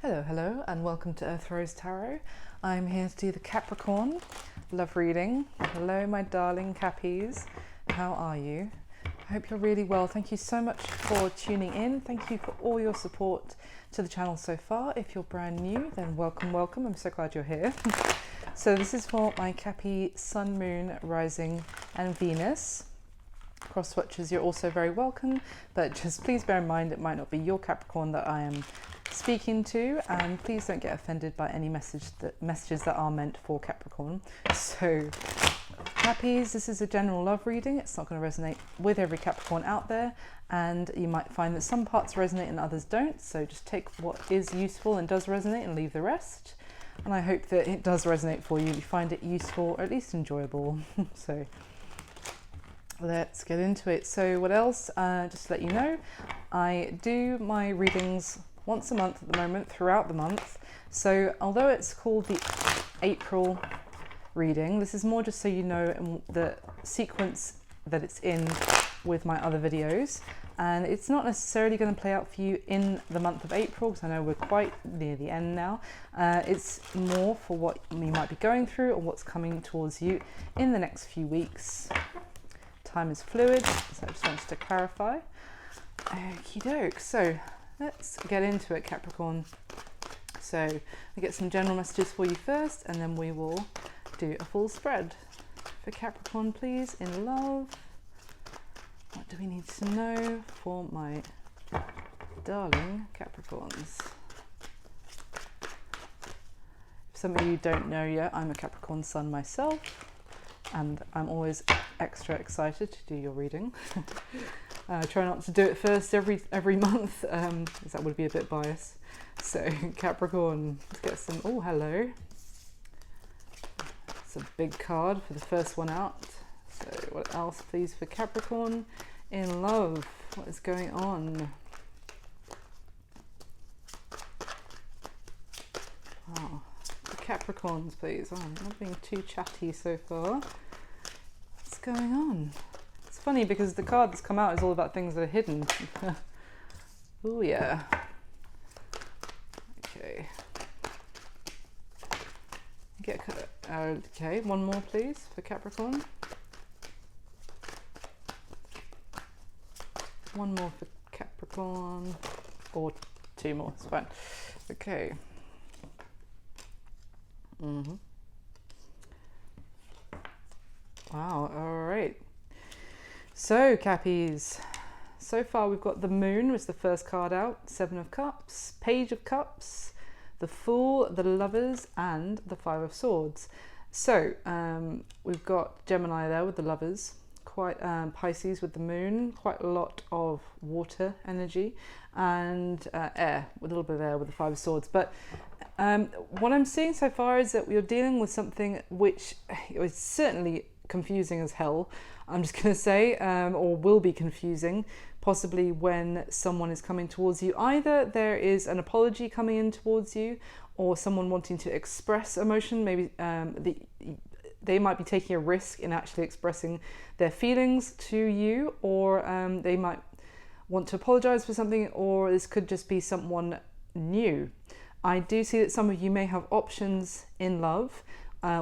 Hello, hello, and welcome to Earth Rose Tarot. I'm here to do the Capricorn love reading. Hello, my darling Cappies. How are you? I hope you're really well. Thank you so much for tuning in. Thank you for all your support to the channel so far. If you're brand new, then welcome, welcome. I'm so glad you're here. So this is for my Cappy Sun, Moon, Rising, and Venus. Cross swatches, you're also very welcome, but just please bear in mind it might not be your Capricorn that I am speaking to, and please don't get offended by any messages that are meant for Capricorn. So Cappies, this is a general love reading. It's not going to resonate with every Capricorn out there, and you might find that some parts resonate and others don't, so just take what is useful and does resonate and leave the rest. And I hope that it does resonate for you. You find it useful or at least enjoyable. So let's get into it. So what else? Just to let you know, I do my readings once a month at the moment, throughout the month. So although it's called the April reading, this is more just so you know the sequence that it's in with my other videos. And it's not necessarily going to play out for you in the month of April, because I know we're quite near the end now. It's more for what you might be going through or what's coming towards you in the next few weeks. Time is fluid, so I just wanted to clarify. Okie doke, so let's get into it, Capricorn. So I get some general messages for you first, and then we will do a full spread. For Capricorn, please, in love, what do we need to know for my darling Capricorns? If some of you don't know yet, I'm a Capricorn sun myself, and I'm always extra excited to do your reading. I try not to do it first every month, because that would be a bit biased. So Capricorn, let's get some, oh hello. It's a big card for the first one out. So what else please for Capricorn in love? What is going on? Oh, the Capricorns please. Oh, I'm not being too chatty so far. What's going on? It's funny because the card that's come out is all about things that are hidden. Oh yeah. Okay. Okay, one more please for Capricorn. One more for Capricorn, or two more, it's fine. Okay. Wow, all right. So Cappies, so far we've got the Moon was the first card out, Seven of Cups, Page of Cups, the Fool, the Lovers, and the Five of Swords. So we've got Gemini there with the Lovers, quite Pisces with the Moon, quite a lot of water energy, and air, with a little bit of air with the Five of Swords. But what I'm seeing so far is that you're dealing with something which is certainly confusing as hell, I'm just going to say, or will be confusing, possibly when someone is coming towards you. Either there is an apology coming in towards you, or someone wanting to express emotion. Maybe they might be taking a risk in actually expressing their feelings to you, or they might want to apologize for something, or this could just be someone new. I do see that some of you may have options in love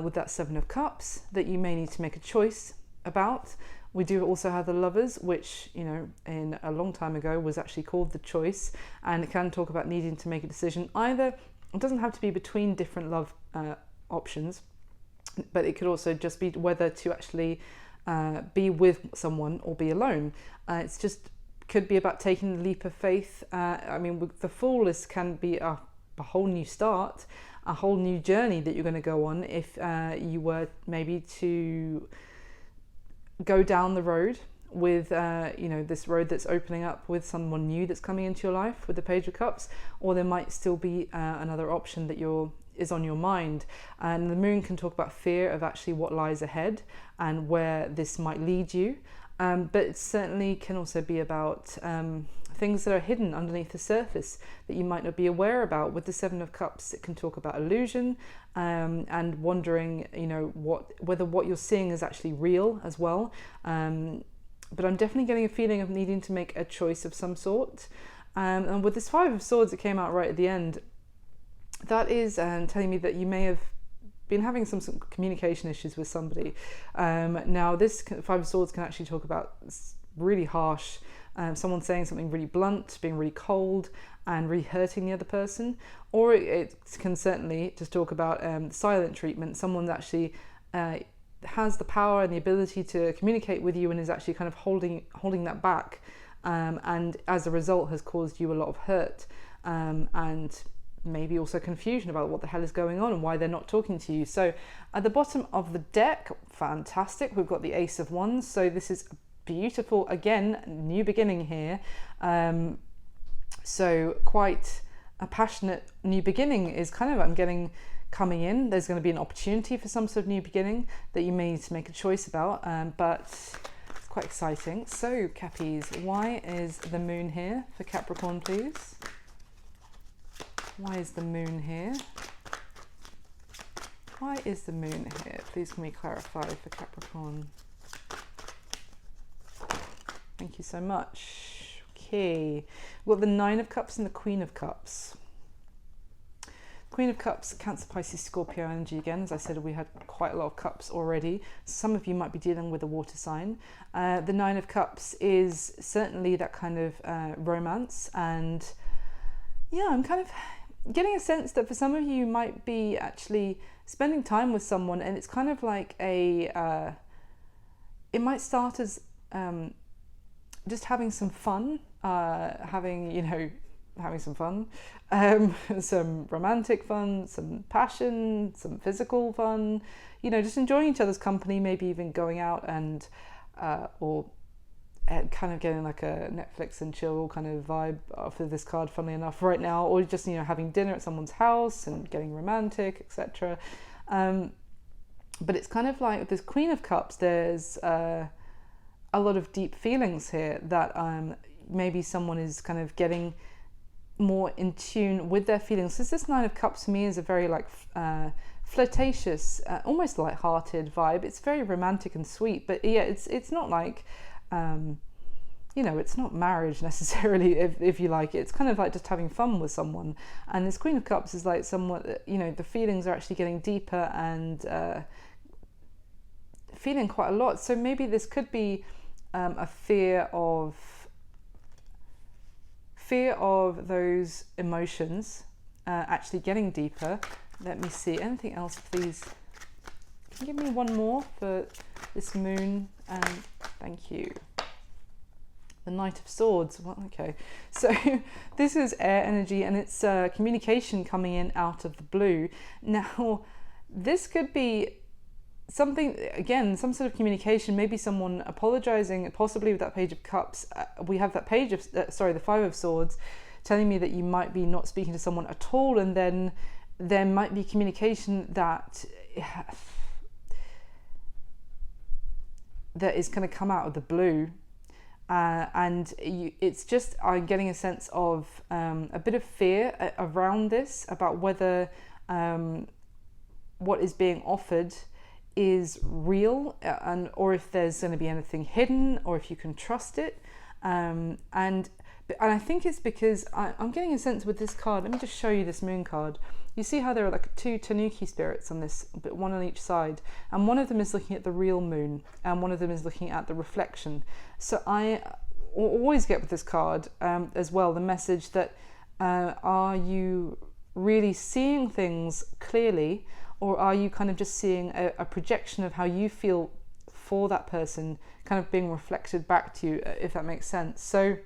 with that Seven of Cups that you may need to make a choice about. We do also have the Lovers, which, you know, in a long time ago was actually called the Choice, and it can talk about needing to make a decision. Either, it doesn't have to be between different love options, but it could also just be whether to actually be with someone or be alone. It's just could be about taking the leap of faith. I mean, the Fool can be a whole new start, a whole new journey that you're going to go on if you were maybe to go down the road with you know, this road that's opening up with someone new that's coming into your life with the Page of Cups, or there might still be another option that is on your mind. And the Moon can talk about fear of actually what lies ahead and where this might lead you, but it certainly can also be about things that are hidden underneath the surface that you might not be aware about. With the Seven of Cups, it can talk about illusion and wondering, you know, whether what you're seeing is actually real as well. But I'm definitely getting a feeling of needing to make a choice of some sort. And with this Five of Swords, it came out right at the end. that is telling me that you may have been having some communication issues with somebody. Now this Five of Swords can actually talk about really harsh, someone saying something really blunt, being really cold and really hurting the other person, or it can certainly just talk about silent treatment, someone that actually has the power and the ability to communicate with you and is actually kind of holding that back, and as a result has caused you a lot of hurt, and maybe also confusion about what the hell is going on and why they're not talking to you. So at the bottom of the deck, fantastic, we've got the Ace of Wands. So this is beautiful, again, new beginning here. So quite a passionate new beginning is kind of, I'm getting, coming in. There's going to be an opportunity for some sort of new beginning that you may need to make a choice about, but it's quite exciting. So Cappies, why is the moon here for Capricorn, please? Why is the moon here? Why is the moon here? Please can we clarify for Capricorn? Thank you so much. Okay, we've got the Nine of Cups and the Queen of Cups. Queen of Cups, Cancer, Pisces, Scorpio energy again. As I said, we had quite a lot of cups already. Some of you might be dealing with a water sign. The Nine of Cups is certainly that kind of romance, and yeah, I'm kind of getting a sense that for some of you might be actually spending time with someone, and it's kind of like a it might start as just having some fun, having some fun, some romantic fun, some passion, some physical fun, just enjoying each other's company, maybe even going out and or kind of getting like a Netflix and chill kind of vibe for this card, funnily enough, right now, or just having dinner at someone's house and getting romantic, etc. But it's kind of like with this Queen of Cups, there's a lot of deep feelings here that maybe someone is kind of getting more in tune with their feelings. This Nine of Cups for me is a very like flirtatious, almost light-hearted vibe. It's very romantic and sweet, but yeah, it's not like it's not marriage necessarily, if you like. It's kind of like just having fun with someone. And this Queen of Cups is like somewhat, the feelings are actually getting deeper and feeling quite a lot. So maybe this could be a fear of those emotions actually getting deeper. Let me see, anything else please? Can you give me one more for this moon? And thank you. The Knight of Swords. Well, okay, so this is air energy, and it's communication coming in out of the blue. Now this could be something, again, some sort of communication, maybe someone apologizing, possibly with that Page of Cups. We have that page of the Five of Swords telling me that you might be not speaking to someone at all, and then there might be communication that is going to come out of the blue, and it's just, I'm getting a sense of a bit of fear around this, about whether what is being offered is real, or if there's going to be anything hidden, or if you can trust it. And I think it's because I'm getting a sense with this card. Let me just show you this moon card. You see how there are like two Tanuki spirits on this, but one on each side, and one of them is looking at the real moon, and one of them is looking at the reflection. So I always get with this card as well the message that are you really seeing things clearly, or are you kind of just seeing a projection of how you feel for that person kind of being reflected back to you, if that makes sense? So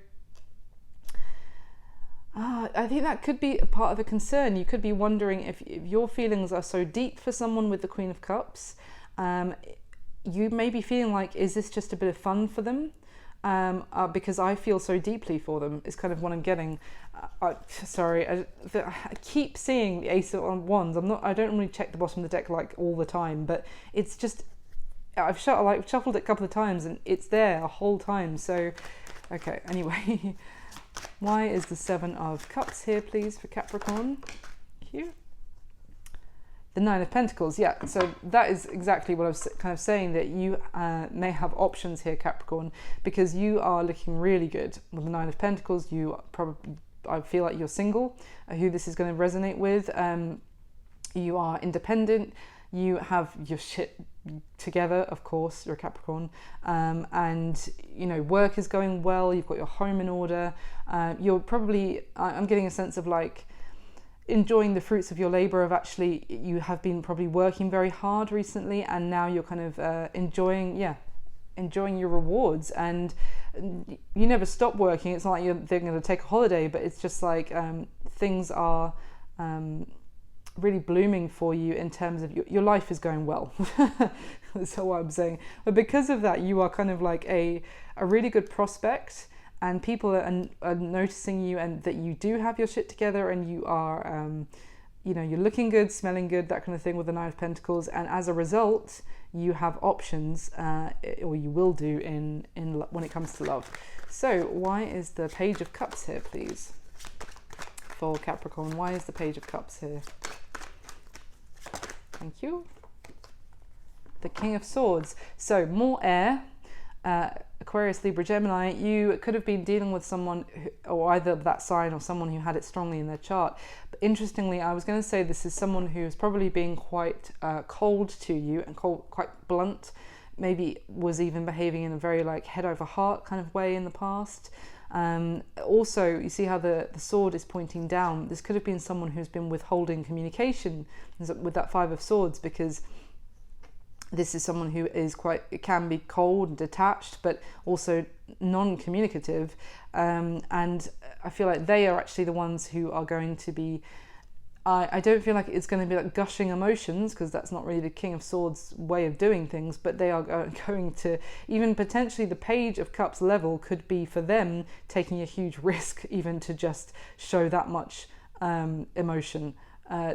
I think that could be a part of a concern. You could be wondering if your feelings are so deep for someone with the Queen of Cups. You may be feeling like, is this just a bit of fun for them? Because I feel so deeply for them, is kind of what I'm getting. Sorry, I keep seeing the Ace of Wands. I don't really check the bottom of the deck like all the time, but it's just, I've shuffled it a couple of times and it's there a whole time. So, okay, anyway. Why is the Seven of Cups here, please, for Capricorn? Thank you. The Nine of Pentacles, yeah, so that is exactly what I was kind of saying, that you may have options here, Capricorn, because you are looking really good with the Nine of Pentacles. You probably I feel like you're single, who this is going to resonate with. You are independent, you have your shit together, of course, you're a Capricorn, and you know, work is going well, you've got your home in order, you're probably, I'm getting a sense of like enjoying the fruits of your labor, of actually you have been probably working very hard recently, and now you're kind of enjoying your rewards, and you never stop working. It's not like they're going to take a holiday, but it's just like things are really blooming for you in terms of your life is going well. That's what I'm saying. But because of that, you are kind of like a really good prospect, and people are noticing you, and that you do have your shit together, and you are you know, you're looking good, smelling good, that kind of thing, with the Nine of Pentacles. And as a result, you have options, or you will do in when it comes to love. So why is the Page of Cups here, please, for Capricorn? Why is the Page of Cups here? Thank you. The King of Swords. So more air, Aquarius, Libra, Gemini. You could have been dealing with someone or either that sign or someone who had it strongly in their chart. But interestingly, I was going to say this is someone who is probably being quite cold to you, and quite blunt. Maybe was even behaving in a very like head over heart kind of way in the past. Also, you see how the sword is pointing down. This could have been someone who's been withholding communication with that Five of Swords, because this is someone who is it can be cold and detached, but also non-communicative. And I feel like they are actually the ones who are going to be, I don't feel like it's going to be like gushing emotions, because that's not really the King of Swords way of doing things, but they are going to, even potentially the Page of Cups level could be for them taking a huge risk even to just show that much emotion.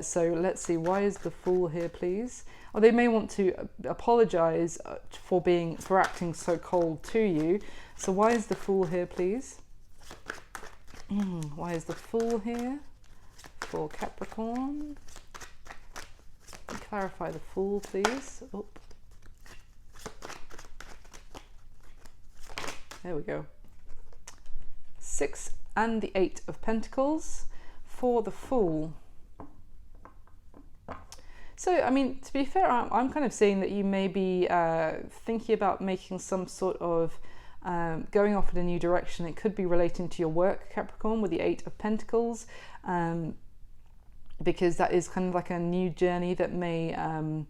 So let's see, why is the Fool here, please? Or they may want to apologize for acting so cold to you. So why is the Fool here, please? Why is the Fool here for Capricorn? Clarify the Fool, please. Oh. There we go. 6 and the 8 of Pentacles for the Fool. So, I mean, to be fair, I'm kind of seeing that you may be thinking about making some sort of going off in a new direction. It could be relating to your work, Capricorn, with the 8 of Pentacles, because that is kind of like a new journey that may, I'm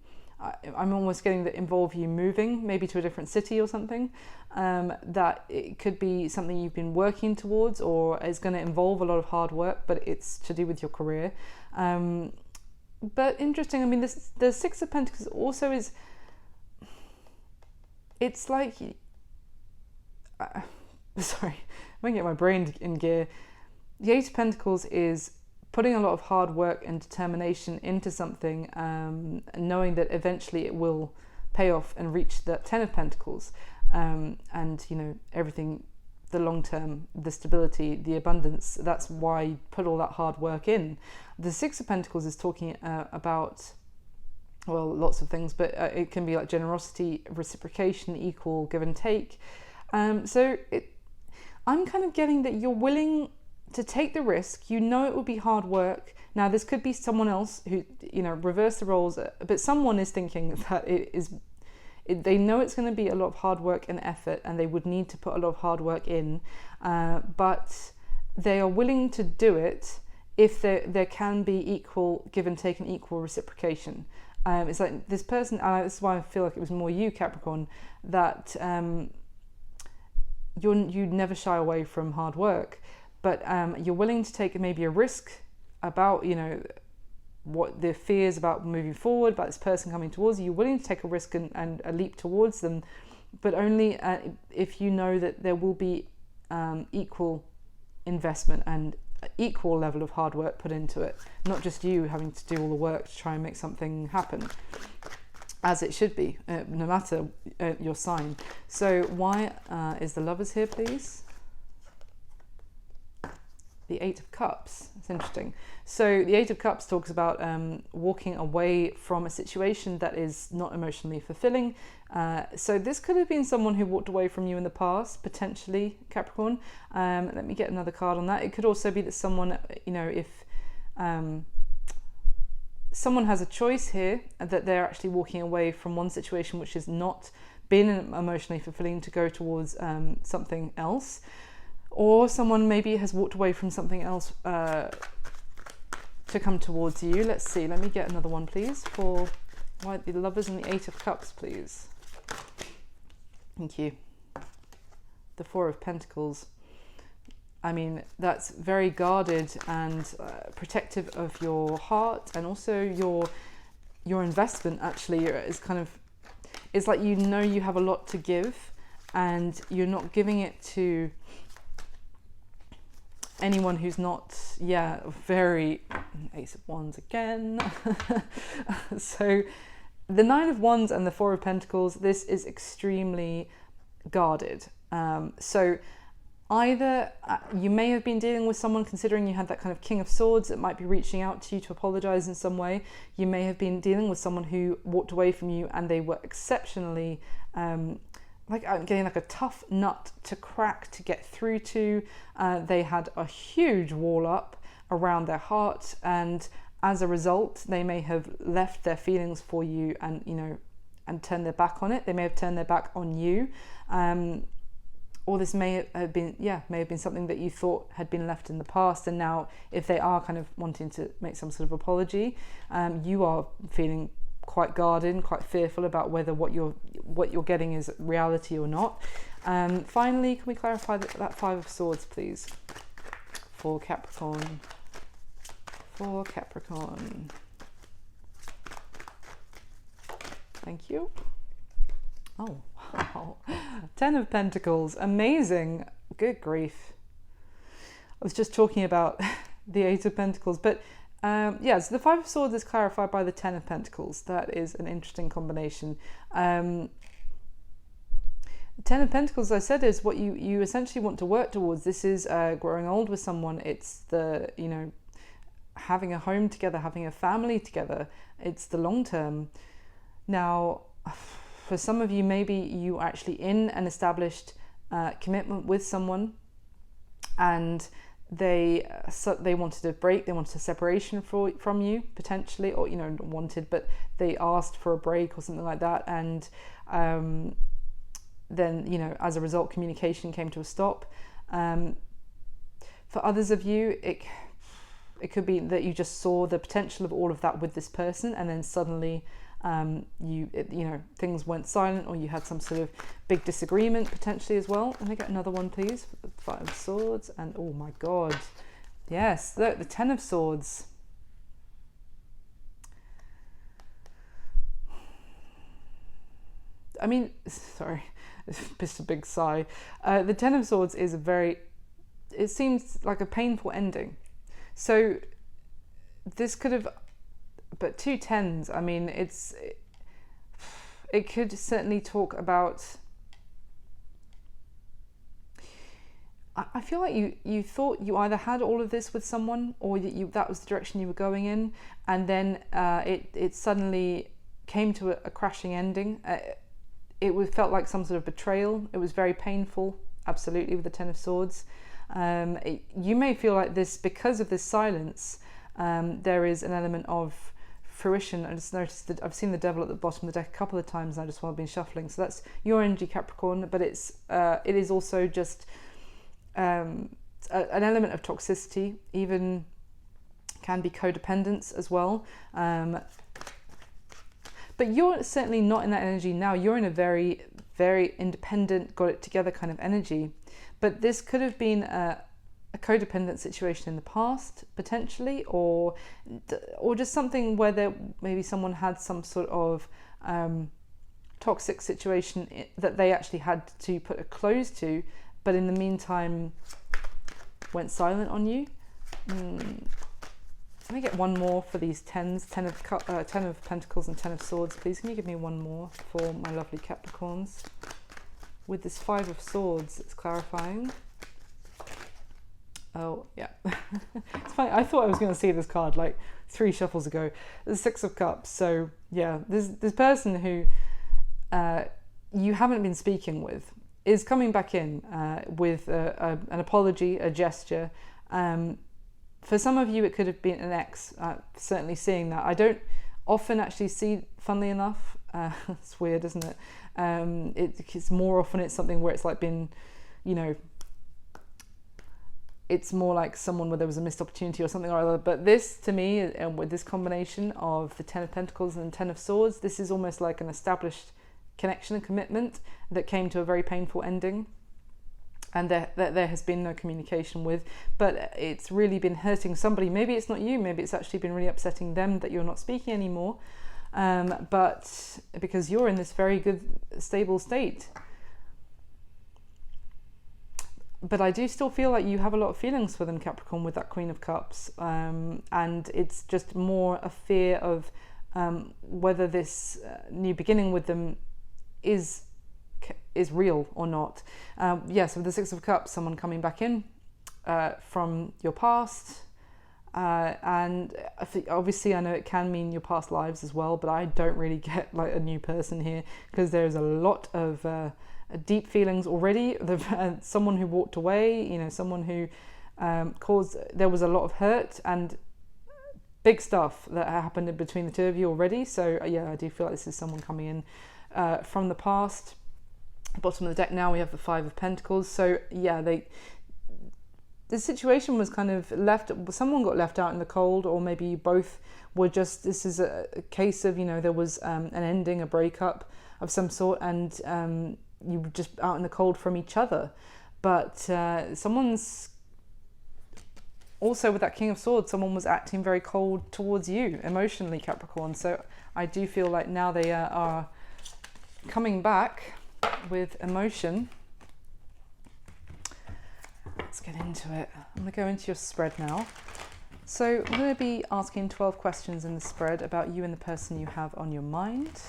almost getting that involve you moving, maybe to a different city or something. That it could be something you've been working towards, or is going to involve a lot of hard work, but it's to do with your career. But interesting, I mean, the 6 of Pentacles also is, it's like, sorry, I'm going to get my brain in gear. The 8 of Pentacles is putting a lot of hard work and determination into something, knowing that eventually it will pay off and reach the 10 of Pentacles, and, you know, everything, the long term, the stability, the abundance. That's why you put all that hard work in. The 6 of Pentacles is talking about, well, lots of things, but it can be like generosity, reciprocation, equal give and take. So I'm kind of getting that you're willing to take the risk. You know it will be hard work. Now, this could be someone else who, you know, reverse the roles, but someone is thinking that they know it's going to be a lot of hard work and effort, and they would need to put a lot of hard work in, but they are willing to do it if there can be equal give and take and equal reciprocation. It's like this person, and this is why I feel like it was more you, Capricorn, that you never shy away from hard work, but you're willing to take maybe a risk about, you know, what the fears about moving forward, about this person coming towards you. You're willing to take a risk and a leap towards them, but only if you know that there will be equal investment and equal level of hard work put into it, not just you having to do all the work to try and make something happen, as it should be, no matter your sign. So why is the Lovers here, please? the Eight of Cups. It's interesting. So the Eight of Cups talks about walking away from a situation that is not emotionally fulfilling. So this could have been someone who walked away from you in the past, potentially, Capricorn. Let me get another card on that. It could also be that someone, you know, if someone has a choice here, that they're actually walking away from one situation which has not been emotionally fulfilling to go towards something else. Or someone maybe has walked away from something else to come towards you. Let's see, let me get another one, please, for the Lovers and the Eight of Cups, please. Thank you. The Four of Pentacles. I mean, that's very guarded and protective of your heart, and also your investment actually is kind of, it's like, you know, you have a lot to give and you're not giving it to anyone who's not, very, Ace of Wands again. So the Nine of Wands and the Four of Pentacles, this is extremely guarded. So either you may have been dealing with someone, considering you had that kind of King of Swords that might be reaching out to you to apologize in some way. You may have been dealing with someone who walked away from you and they were exceptionally getting like a tough nut to crack to get through to. They had a huge wall up around their heart, and as a result they may have left their feelings for you and, you know, and turned their back on it. They may have turned their back on you, or this may have been something that you thought had been left in the past, and now if they are kind of wanting to make some sort of apology, you are feeling quite guarded and quite fearful about whether what you're getting is reality or not. Finally, can we clarify that Five of Swords, please, for Capricorn? For Capricorn. Thank you. Oh, wow. Ten of Pentacles. Amazing. Good grief. I was just talking about the Eight of Pentacles, but so the Five of Swords is clarified by the Ten of Pentacles. That is an interesting combination. Ten of Pentacles, as I said, is what you essentially want to work towards. This is growing old with someone. It's the, you know, having a home together, having a family together. It's the long term. Now, for some of you, maybe you are actually in an established commitment with someone, and they wanted a break, they wanted a separation from you potentially, or, you know, wanted, but they asked for a break or something like that, and then, you know, as a result, communication came to a stop. For others of you, it could be that you just saw the potential of all of that with this person, and then suddenly things went silent, or you had some sort of big disagreement potentially as well. And I get another one, please, for the Five of Swords. And oh my God, yes, the Ten of Swords. I mean, sorry, just a big sigh. The Ten of Swords is it seems like a painful ending. So this could have, but two tens, I mean, it could certainly talk about, I feel like you thought you either had all of this with someone, or that was the direction you were going in, and then it suddenly came to a crashing ending. It felt like some sort of betrayal. It was very painful, absolutely, with the Ten of Swords. You may feel like this, because of this silence, there is an element of fruition. I just noticed that I've seen the Devil at the bottom of the deck a couple of times, and I just want to be shuffling. So that's your energy, Capricorn, but it is also just an element of toxicity, even can be codependence as well. But you're certainly not in that energy now. You're in a very, very independent, got it together kind of energy. But this could have been a codependent situation in the past, potentially, or just something where maybe someone had some sort of toxic situation that they actually had to put a close to, but in the meantime went silent on you. Let me get one more for these tens, Ten of Pentacles and Ten of Swords, please. Can you give me one more for my lovely Capricorns? With this Five of Swords, it's clarifying. Oh, yeah. It's funny. I thought I was going to see this card like 3 shuffles ago. The Six of Cups. So, yeah, this person who you haven't been speaking with is coming back in with an apology, a gesture. For some of you, it could have been an ex, certainly seeing that. I don't often actually see, funnily enough, it's weird, isn't it? It's more often it's something where it's like been, you know, it's more like someone where there was a missed opportunity or something or other. But this, to me, and with this combination of the Ten of Pentacles and Ten of Swords, this is almost like an established connection and commitment that came to a very painful ending, and there has been no communication with, but it's really been hurting somebody. Maybe it's not you, maybe it's actually been really upsetting them that you're not speaking anymore, but because you're in this very good, stable state. But I do still feel like you have a lot of feelings for them, Capricorn, with that Queen of Cups, and it's just more a fear of whether this new beginning with them is real or not. So with the Six of Cups, someone coming back in from your past, and obviously I know it can mean your past lives as well, but I don't really get like a new person here, because there's a lot of deep feelings already. Someone who walked away, you know, someone who there was a lot of hurt and big stuff that happened in between the two of you already. So yeah, I do feel like this is someone coming in from the past. Bottom of the deck now we have the Five of Pentacles. So yeah, the situation was kind of someone got left out in the cold, or maybe you both were just, this is a case of, you know, there was an ending, a breakup of some sort, and you were just out in the cold from each other. But someone's also, with that King of Swords, someone was acting very cold towards you emotionally, Capricorn. So I do feel like now they are coming back with emotion. Let's get into it. I'm going to go into your spread now. So I'm going to be asking 12 questions in the spread about you and the person you have on your mind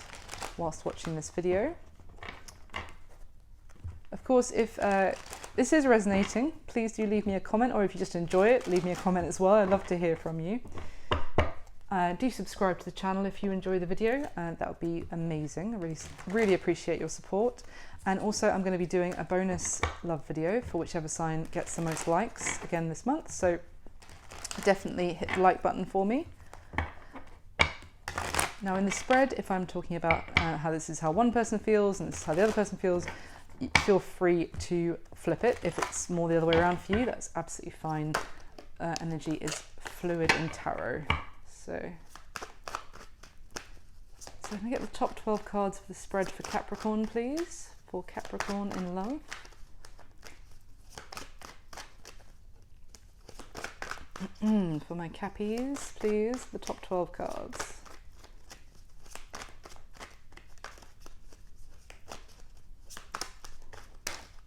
whilst watching this video. Of course, if this is resonating, please do leave me a comment, or if you just enjoy it, leave me a comment as well. I'd love to hear from you. Do subscribe to the channel if you enjoy the video, that would be amazing. I really appreciate your support. And also I'm going to be doing a bonus love video for whichever sign gets the most likes again this month, so definitely hit the like button for me. Now in the spread, if I'm talking about how this is how one person feels and this is how the other person feels, feel free to flip it. If it's more the other way around for you, that's absolutely fine. Energy is fluid in tarot. So I'm going to get the top 12 cards for the spread for Capricorn, please. For Capricorn in love. For my Cappies, please, the top 12 cards.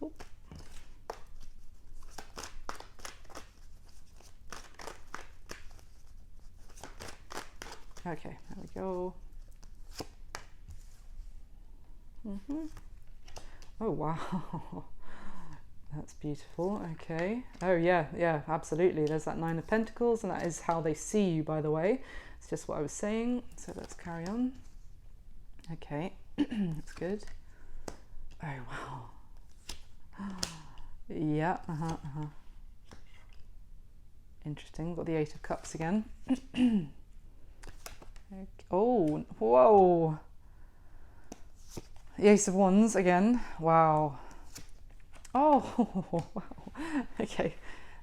Oop. Okay, there we go. Oh wow, that's beautiful. Okay. Oh yeah, absolutely. There's that Nine of Pentacles, and that is how they see you, by the way. It's just what I was saying. So let's carry on. Okay, that's good. Oh wow. Yeah. Interesting. Got the Eight of Cups again. Okay. Oh, whoa. The Ace of Wands again. Wow. Oh, wow. Okay,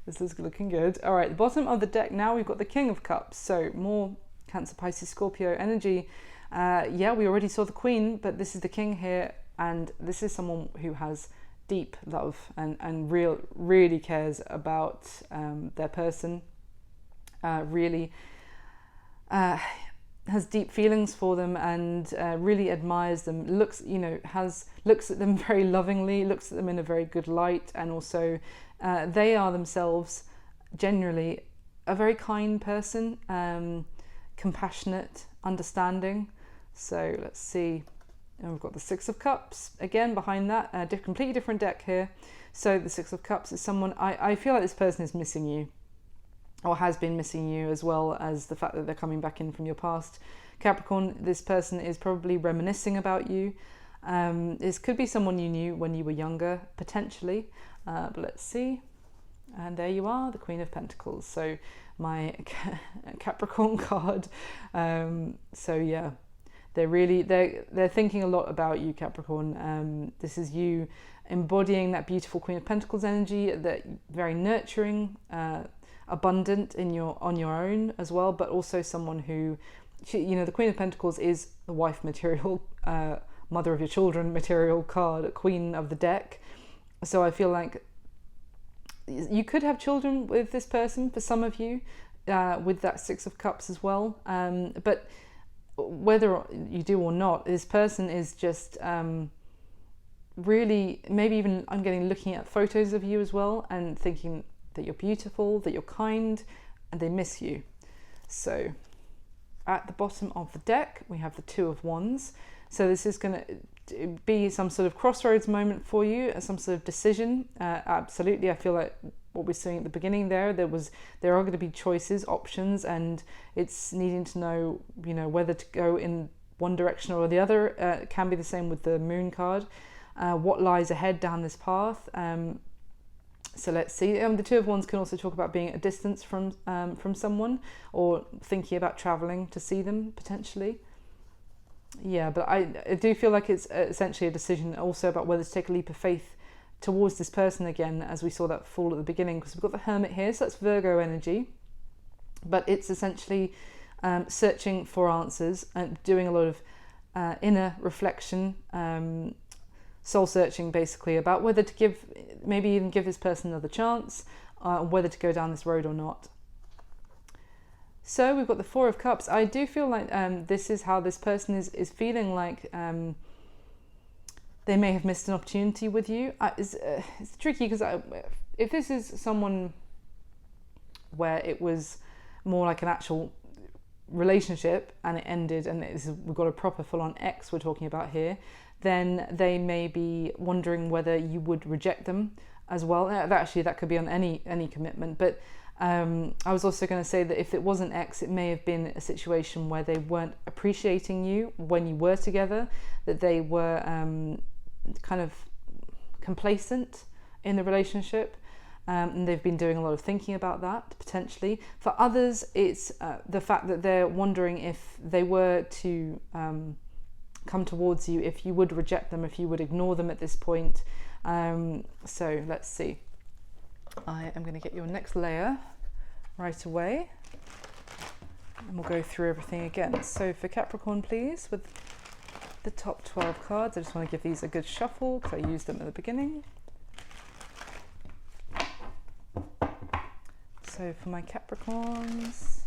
this is looking good. All right, the bottom of the deck now, we've got the King of Cups. So more Cancer, Pisces, Scorpio energy. Yeah, we already saw the Queen, but this is the King here, and this is someone who has deep love and really cares about their person. Really has deep feelings for them, and really admires them, looks at them very lovingly, looks at them in a very good light, and also they are themselves generally a very kind person, compassionate, understanding. So let's see, and we've got the Six of Cups again behind that, completely different deck here. So the Six of Cups is someone, I feel like this person is missing you, or has been missing you, as well as the fact that they're coming back in from your past. Capricorn, this person is probably reminiscing about you. This could be someone you knew when you were younger, potentially, but let's see. And there you are, the Queen of Pentacles. So my Capricorn card. So yeah, they're thinking a lot about you, Capricorn. This is you embodying that beautiful Queen of Pentacles energy, that very nurturing, abundant on your own as well, but also someone who, the Queen of Pentacles is the wife material, mother of your children material card, queen of the deck. So I feel like you could have children with this person, for some of you, with that Six of Cups as well. But whether you do or not, this person is just really, maybe even I'm looking at photos of you as well and thinking that you're beautiful, that you're kind, and they miss you. So at the bottom of the deck, we have the Two of Wands. So this is going to be some sort of crossroads moment for you, some sort of decision. Absolutely, I feel like what we're seeing at the beginning there are going to be choices, options, and it's needing to know, whether to go in one direction or the other. It can be the same with the Moon card. What lies ahead down this path. So let's see. The Two of Wands can also talk about being at a distance from someone, or thinking about traveling to see them potentially. Yeah, but I do feel like it's essentially a decision also about whether to take a leap of faith towards this person again, as we saw that fall at the beginning, because we've got the Hermit here, so that's Virgo energy. But it's essentially searching for answers and doing a lot of inner reflection, soul searching basically, about whether to maybe even give this person another chance, whether to go down this road or not. So we've got the Four of Cups. I do feel like this is how this person is feeling like they may have missed an opportunity with you. It's tricky because if this is someone where it was more like an actual relationship and it ended, and we've got a proper full-on ex we're talking about here, then they may be wondering whether you would reject them as well. Actually, that could be on any commitment, but I was also going to say that if it wasn't ex, it may have been a situation where they weren't appreciating you when you were together, that they were kind of complacent in the relationship, and they've been doing a lot of thinking about that potentially. For others, it's the fact that they're wondering if they were to come towards you, if you would reject them, if you would ignore them at this point. So let's see. I am going to get your next layer right away, and we'll go through everything again. So for Capricorn, please, with the top 12 cards, I just want to give these a good shuffle because I used them at the beginning. So for my Capricorns,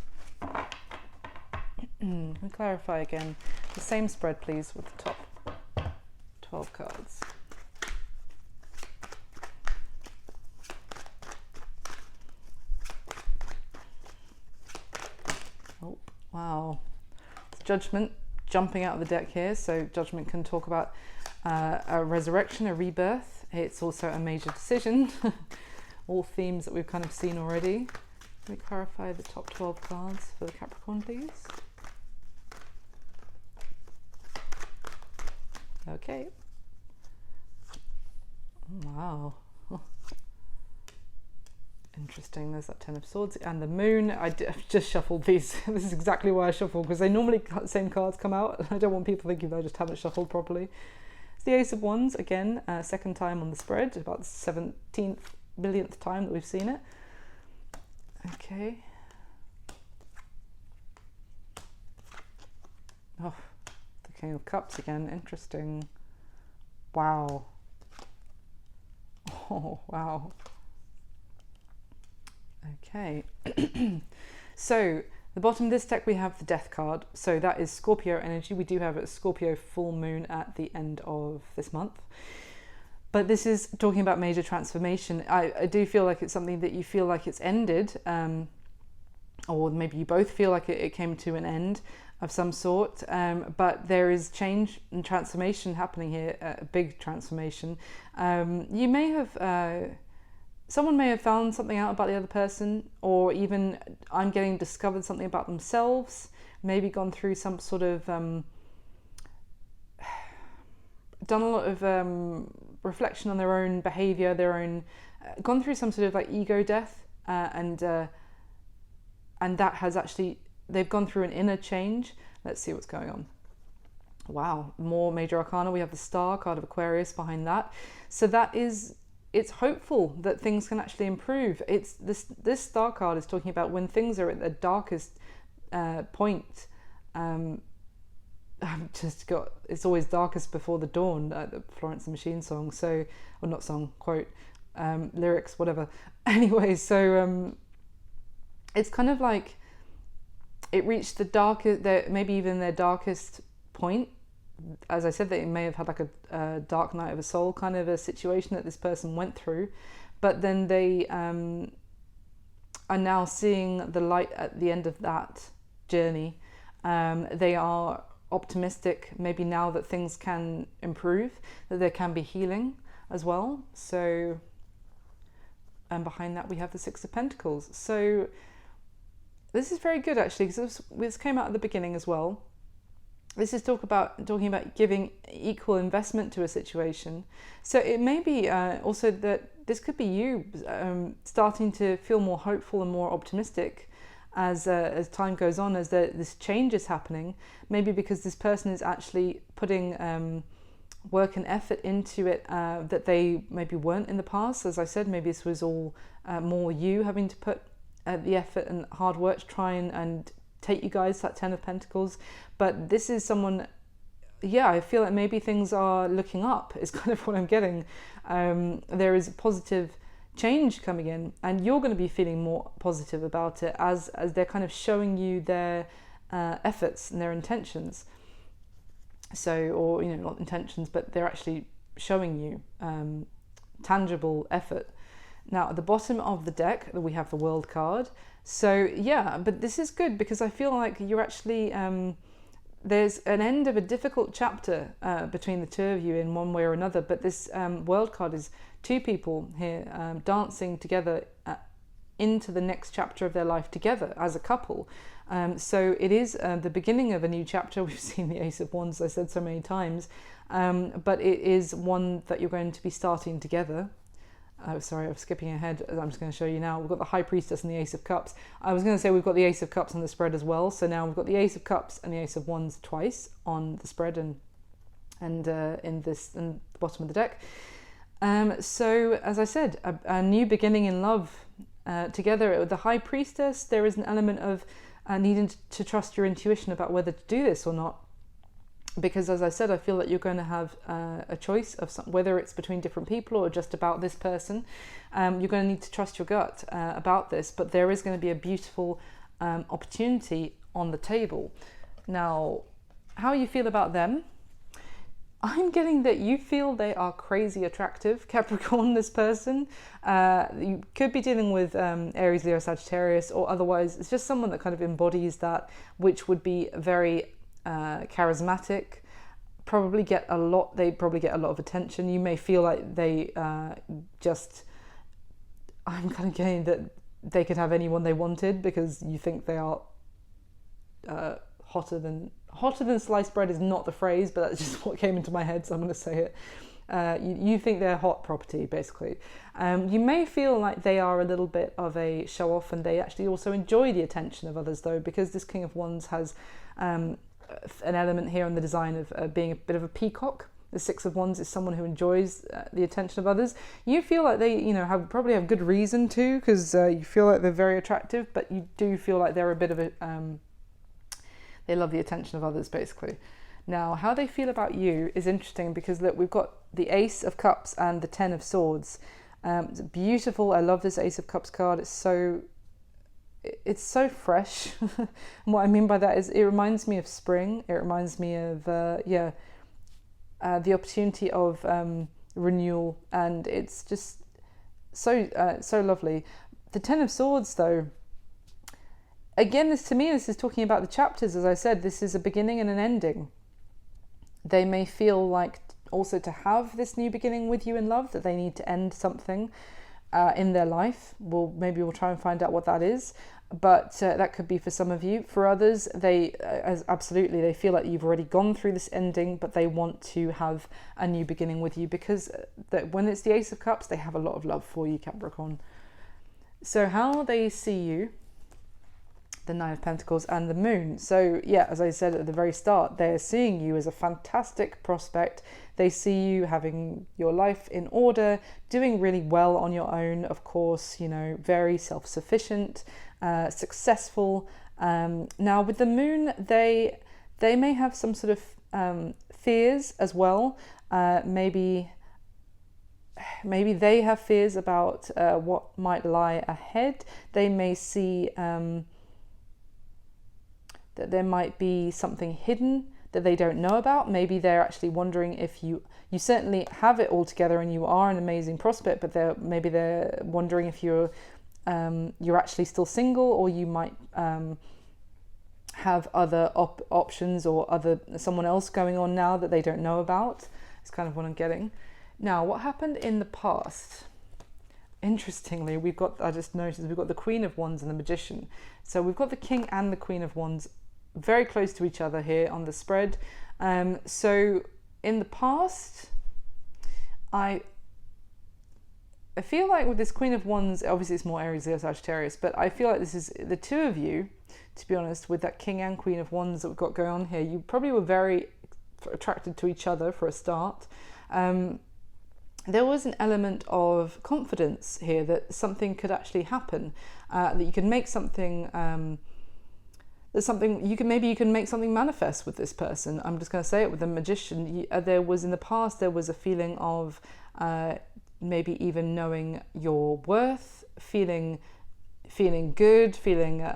let me clarify again, the same spread please with the top 12 cards. Oh, wow. Judgment jumping out of the deck here. So Judgment can talk about a resurrection, a rebirth. It's also a major decision. All themes that we've kind of seen already. Let me clarify the top 12 cards for the Capricorn, please. Okay. Wow. Interesting. There's that Ten of Swords and the Moon. I've just shuffled these. This is exactly why I shuffled, because they normally same cards come out. I don't want people thinking that I just haven't shuffled properly. It's the Ace of Wands again, second time on the spread, about the 17th millionth time that we've seen it. Okay. Oh, the King of Cups again. Interesting. Wow. Oh, wow. Okay. So the bottom of this deck we have the Death card. So that is Scorpio energy. We do have a Scorpio full moon at the end of this month. But this is talking about major transformation. I do feel like it's something that you feel like it's ended. or maybe you both feel like it came to an end of some sort, but there is change and transformation happening here, a big transformation. You may have, someone may have found something out about the other person, or even I'm getting discovered something about themselves, maybe gone through some sort of, done a lot of reflection on their own behavior, their own, gone through some sort of like ego death, and that has actually, they've gone through an inner change. Let's see what's going on. Wow, more major arcana. We have the Star card of Aquarius behind that. So that is, it's hopeful that things can actually improve. It's this Star card is talking about when things are at the darkest point. I've just got, it's always darkest before the dawn, the Florence and the Machine song. So, or not song, quote, lyrics, whatever. Anyway, so it's kind of like it reached the darkest, maybe even their darkest point. As I said, they may have had like a dark night of a soul kind of a situation that this person went through, but then they are now seeing the light at the end of that journey. They are optimistic, maybe now that things can improve, that there can be healing as well. So, and behind that we have the Six of Pentacles. So this is very good actually, because this came out at the beginning as well. This is talking about giving equal investment to a situation. So it may be also that this could be you starting to feel more hopeful and more optimistic as time goes on, as this change is happening. Maybe because this person is actually putting work and effort into it that they maybe weren't in the past. As I said, maybe this was all more you having to put the effort and hard work to try and take you guys to that Ten of Pentacles. But this is someone, yeah, I feel like maybe things are looking up is kind of what I'm getting. There is a positive change coming in, and you're going to be feeling more positive about it as they're kind of showing you their efforts and their intentions. So, or, you know, not intentions, but they're actually showing you tangible effort. Now, at the bottom of the deck, we have the World card. So, yeah, but this is good because I feel like you're actually, there's an end of a difficult chapter between the two of you in one way or another. But this World card is two people here dancing together into the next chapter of their life together as a couple. So it is the beginning of a new chapter. We've seen the Ace of Wands, as I said so many times, but it is one that you're going to be starting together. Sorry, I'm skipping ahead. I'm just going to show you now. We've got the High Priestess and the Ace of Cups. I was going to say we've got the Ace of Cups on the spread as well. So now we've got the Ace of Cups and the Ace of Wands twice on the spread and in the bottom of the deck. So as I said, a new beginning in love together. With the High Priestess, there is an element of needing to trust your intuition about whether to do this or not. Because as I said, I feel that you're going to have a choice of whether it's between different people or just about this person. You're going to need to trust your gut about this, but there is going to be a beautiful opportunity on the table. Now, how you feel about them? I'm getting that you feel they are crazy attractive, Capricorn, this person. You could be dealing with Aries, Leo, Sagittarius, or otherwise it's just someone that kind of embodies that, which would be very charismatic, they probably get a lot of attention. You may feel like they I'm kind of getting that they could have anyone they wanted because you think they are hotter than sliced bread is not the phrase, but that's just what came into my head, so I'm going to say it. You think they're hot property, basically. You may feel like they are a little bit of a show-off, and they actually also enjoy the attention of others, though, because this King of Wands has an element here on the design of being a bit of a peacock. The Six of Wands is someone who enjoys the attention of others. You feel like they, probably have good reason to, because you feel like they're very attractive, but you do feel like they're a bit of a, they love the attention of others, basically. Now, how they feel about you is interesting because look, we've got the Ace of Cups and the Ten of Swords. It's beautiful. I love this Ace of Cups card. It's so fresh. And what I mean by that is it reminds me of spring. It reminds me of the opportunity of renewal, and it's just so lovely. The Ten of Swords, though, again, this to me, this is talking about the chapters. As I said, this is a beginning and an ending. They may feel like also to have this new beginning with you in love, that they need to end something in their life. Well, maybe we'll try and find out what that is, but that could be for some of you. For others, absolutely, they feel like you've already gone through this ending, but they want to have a new beginning with you, because when it's the Ace of Cups, they have a lot of love for you, Capricorn. So how they see you, the Nine of Pentacles and the Moon. So yeah, as I said at the very start, they're seeing you as a fantastic prospect. They see you having your life in order, doing really well on your own, of course, you know, very self-sufficient, successful. Now with the Moon, they may have some sort of fears as well. Maybe they have fears about what might lie ahead. They may see that there might be something hidden that they don't know about. Maybe they're actually wondering if you certainly have it all together and you are an amazing prospect, but maybe they're wondering if you're actually still single, or you might have other options or someone else going on now that they don't know about. It's kind of what I'm getting. Now, what happened in the past? Interestingly, I just noticed we've got the Queen of Wands and the Magician. So we've got the King and the Queen of Wands very close to each other here on the spread. So in the past, I feel like with this Queen of Wands, obviously it's more Aries, Leo, Sagittarius, but I feel like this is the two of you, to be honest, with that King and Queen of Wands that we've got going on here. You probably were very attracted to each other for a start. There was an element of confidence here that something could actually happen, that you could make something, you can make something manifest with this person. I'm just going to say it with the Magician. There was in the past, there was a feeling of maybe even knowing your worth, feeling good, feeling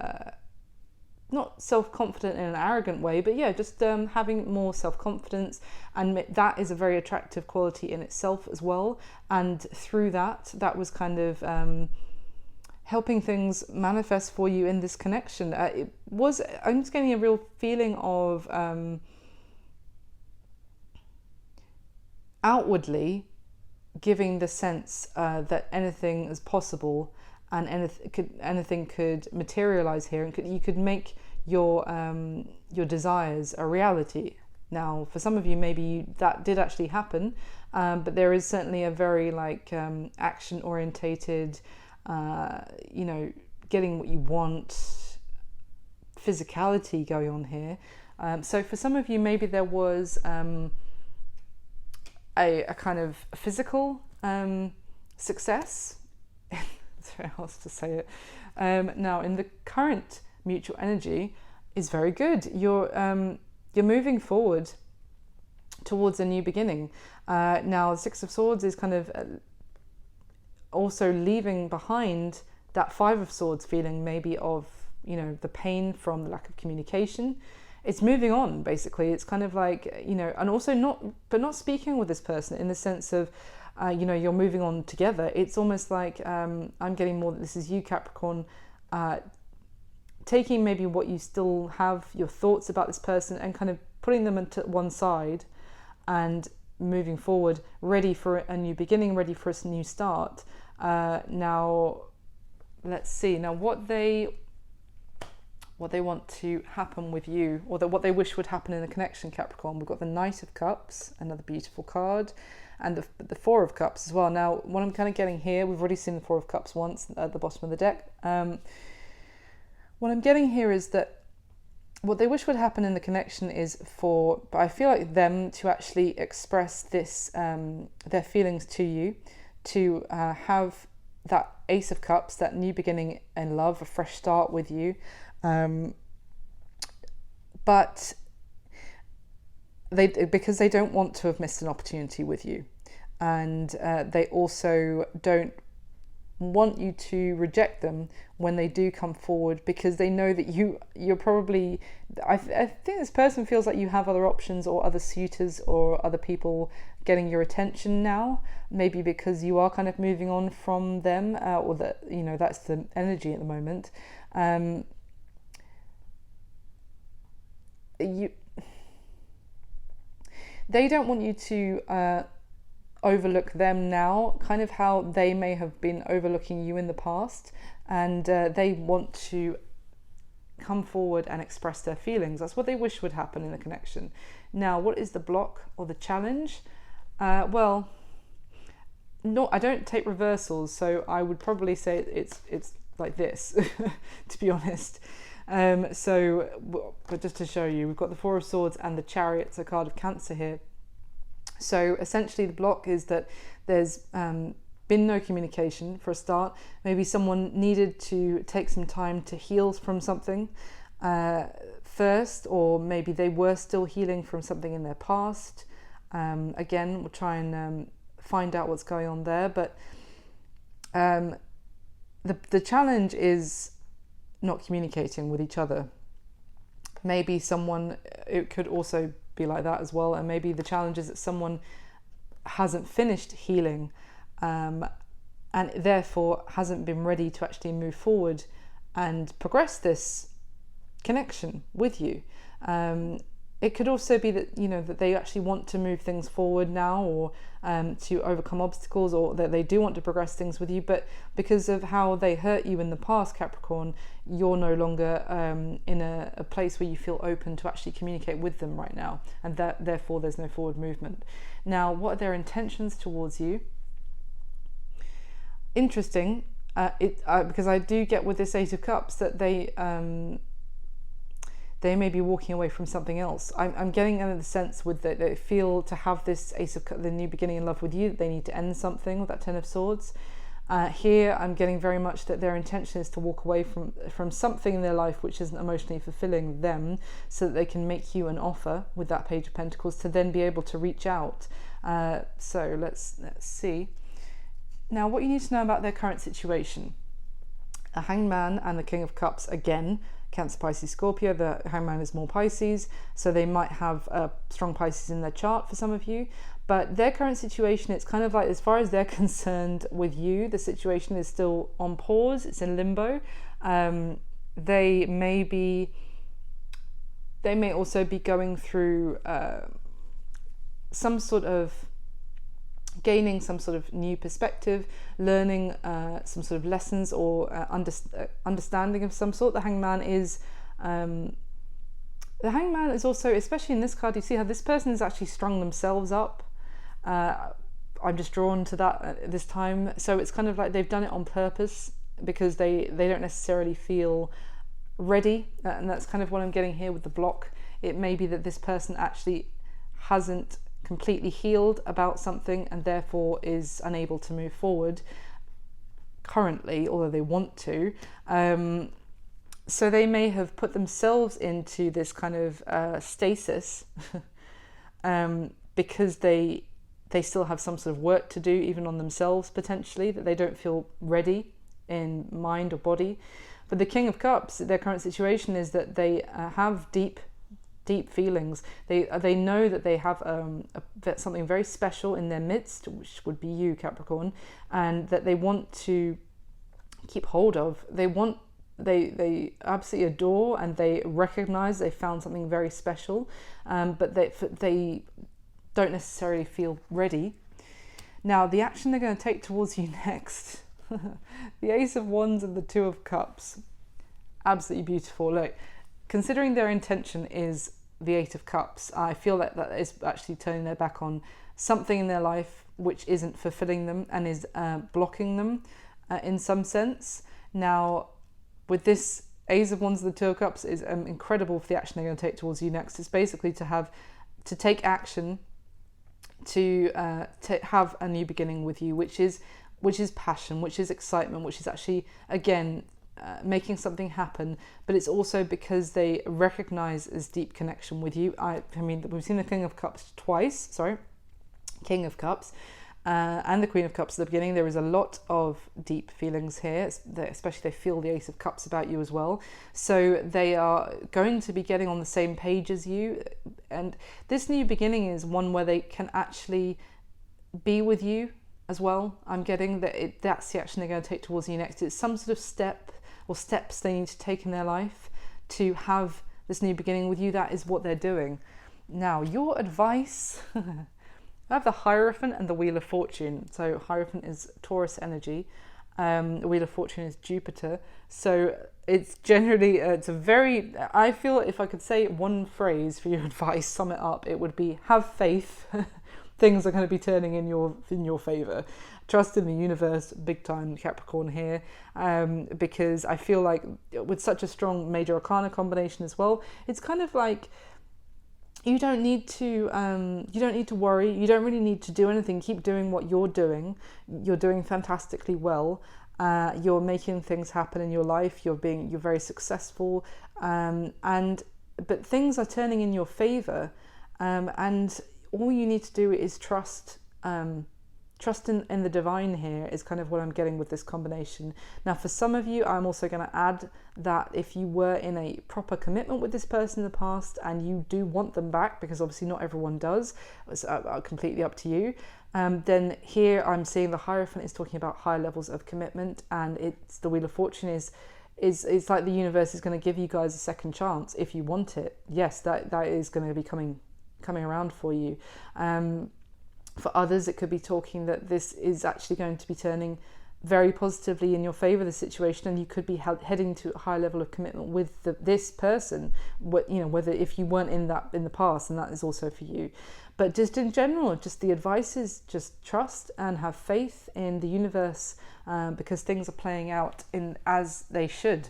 not self-confident in an arrogant way, but yeah, just having more self-confidence, and that is a very attractive quality in itself as well. And through that was kind of helping things manifest for you in this connection. I'm just getting a real feeling of outwardly giving the sense that anything is possible, and anything could materialize here, and you could make your desires a reality. Now, for some of you, maybe that did actually happen, but there is certainly a very action orientated, getting what you want, physicality going on here. So for some of you, maybe there was a kind of physical success. That's very hard to say it. Now, in the current mutual energy is very good. You're moving forward towards a new beginning. Now, the Six of Swords is kind of also leaving behind that Five of Swords feeling, maybe of the pain from the lack of communication. It's moving on, basically. It's kind of like, and also not speaking with this person in the sense of, you're moving on together. It's almost like I'm getting more that this is you, Capricorn, taking maybe what you still have, your thoughts about this person, and kind of putting them into one side and moving forward, ready for a new beginning, ready for a new start. Now, let's see. Now, what they want to happen with you, or what they wish would happen in a connection, Capricorn. We've got the Knight of Cups, another beautiful card, and the Four of Cups as well. Now, what I'm kind of getting here, we've already seen the Four of Cups once at the bottom of the deck. What I'm getting here is that what they wish would happen in the connection is but I feel like them to actually express this, their feelings to you, to have that Ace of Cups, that new beginning in love, a fresh start with you. But because they don't want to have missed an opportunity with you, and they also don't want you to reject them when they do come forward, because they know that you're probably, I think this person feels like you have other options or other suitors or other people getting your attention now, maybe because you are kind of moving on from them, or that that's the energy at the moment. they don't want you to overlook them now, kind of how they may have been overlooking you in the past, and they want to come forward and express their feelings. That's what they wish would happen in a connection. Now, what is the block or the challenge? Well, no, I don't take reversals, so I would probably say it's like this, to be honest. But just to show you, we've got the Four of Swords and the Chariot's a card of Cancer here. So essentially the block is that there's been no communication for a start. Maybe someone needed to take some time to heal from something first, or maybe they were still healing from something in their past. Again, we'll try and find out what's going on there, but the challenge is not communicating with each other. Maybe it could also be like that as well, and maybe the challenge is that someone hasn't finished healing and therefore hasn't been ready to actually move forward and progress this connection with you. It could also be that, that they actually want to move things forward now, or to overcome obstacles, or that they do want to progress things with you, but because of how they hurt you in the past, Capricorn, you're no longer in a place where you feel open to actually communicate with them right now, and that therefore there's no forward movement. Now, what are their intentions towards you? Interesting, because I do get with this Eight of Cups that they may be walking away from something else. I'm getting the sense with that they feel to have this Ace of Cups, the new beginning in love with you, they need to end something with that Ten of Swords. Here I'm getting very much that their intention is to walk away from something in their life which isn't emotionally fulfilling them, so that they can make you an offer with that Page of Pentacles to then be able to reach out. So let's see. Now, what you need to know about their current situation. A Hangman and the King of Cups again. Cancer, Pisces, Scorpio. The Hangman is more Pisces, so they might have strong Pisces in their chart for some of you. But their current situation, it's kind of like, as far as they're concerned with you, the situation is still on pause. It's in limbo. They may also be going through gaining some sort of new perspective, learning some sort of lessons, or understanding of some sort. The Hangman is also, especially in this card, you see how this person has actually strung themselves up. I'm just drawn to that this time. So it's kind of like they've done it on purpose because they don't necessarily feel ready, and that's kind of what I'm getting here with the block. It may be that this person actually hasn't completely healed about something and therefore is unable to move forward currently, although they want to. So they may have put themselves into this kind of stasis because they still have some sort of work to do, even on themselves potentially, that they don't feel ready in mind or body. But the King of Cups, their current situation is that they have deep feelings. They know that they have something very special in their midst, which would be you, Capricorn, and that they want to keep hold of. They absolutely adore, and they recognize they found something very special, but they don't necessarily feel ready. Now, the action they're going to take towards you next, the Ace of Wands and the Two of Cups, absolutely beautiful. Look, considering their intention is the Eight of Cups, I feel that is actually turning their back on something in their life which isn't fulfilling them and is blocking them in some sense. Now, with this Ace of Wands and the Two of Cups is incredible for the action they're going to take towards you next. It's basically to take action, to have a new beginning with you, which is passion, which is excitement, which is actually, again, making something happen, but it's also because they recognize this deep connection with you. I mean, we've seen the King of Cups twice, King of Cups, and the Queen of Cups at the beginning. There is a lot of deep feelings here, especially they feel the Ace of Cups about you as well. So they are going to be getting on the same page as you, and this new beginning is one where they can actually be with you as well. I'm getting that that's the action they're going to take towards you next. It's some sort of step or steps they need to take in their life to have this new beginning with you, that is what they're doing. Now, your advice, I have the Hierophant and the Wheel of Fortune. So Hierophant is Taurus energy, the Wheel of Fortune is Jupiter. So it's generally, it's a very, I feel if I could say one phrase for your advice, sum it up, it would be have faith. Things are going to be turning in your favor. Trust in the universe, big time Capricorn here, because I feel like with such a strong major arcana combination as well, it's kind of like you don't need to worry. You don't really need to do anything. Keep doing what you're doing. You're doing fantastically well. You're making things happen in your life. You're very successful, but things are turning in your favor, and all you need to do is trust. Trust in the divine here is kind of what I'm getting with this combination. Now, for some of you, I'm also going to add that if you were in a proper commitment with this person in the past and you do want them back, because obviously not everyone does, it's completely up to you, then here I'm seeing the Hierophant is talking about high levels of commitment, and it's the Wheel of Fortune is like the universe is going to give you guys a second chance if you want it. Yes, that is going to be coming around for you. For others, it could be talking that this is actually going to be turning very positively in your favor, the situation, and you could be heading to a high level of commitment with this person, whether if you weren't in the past, and that is also for you. But just in general, just the advice is just trust and have faith in the universe, because things are playing out as they should.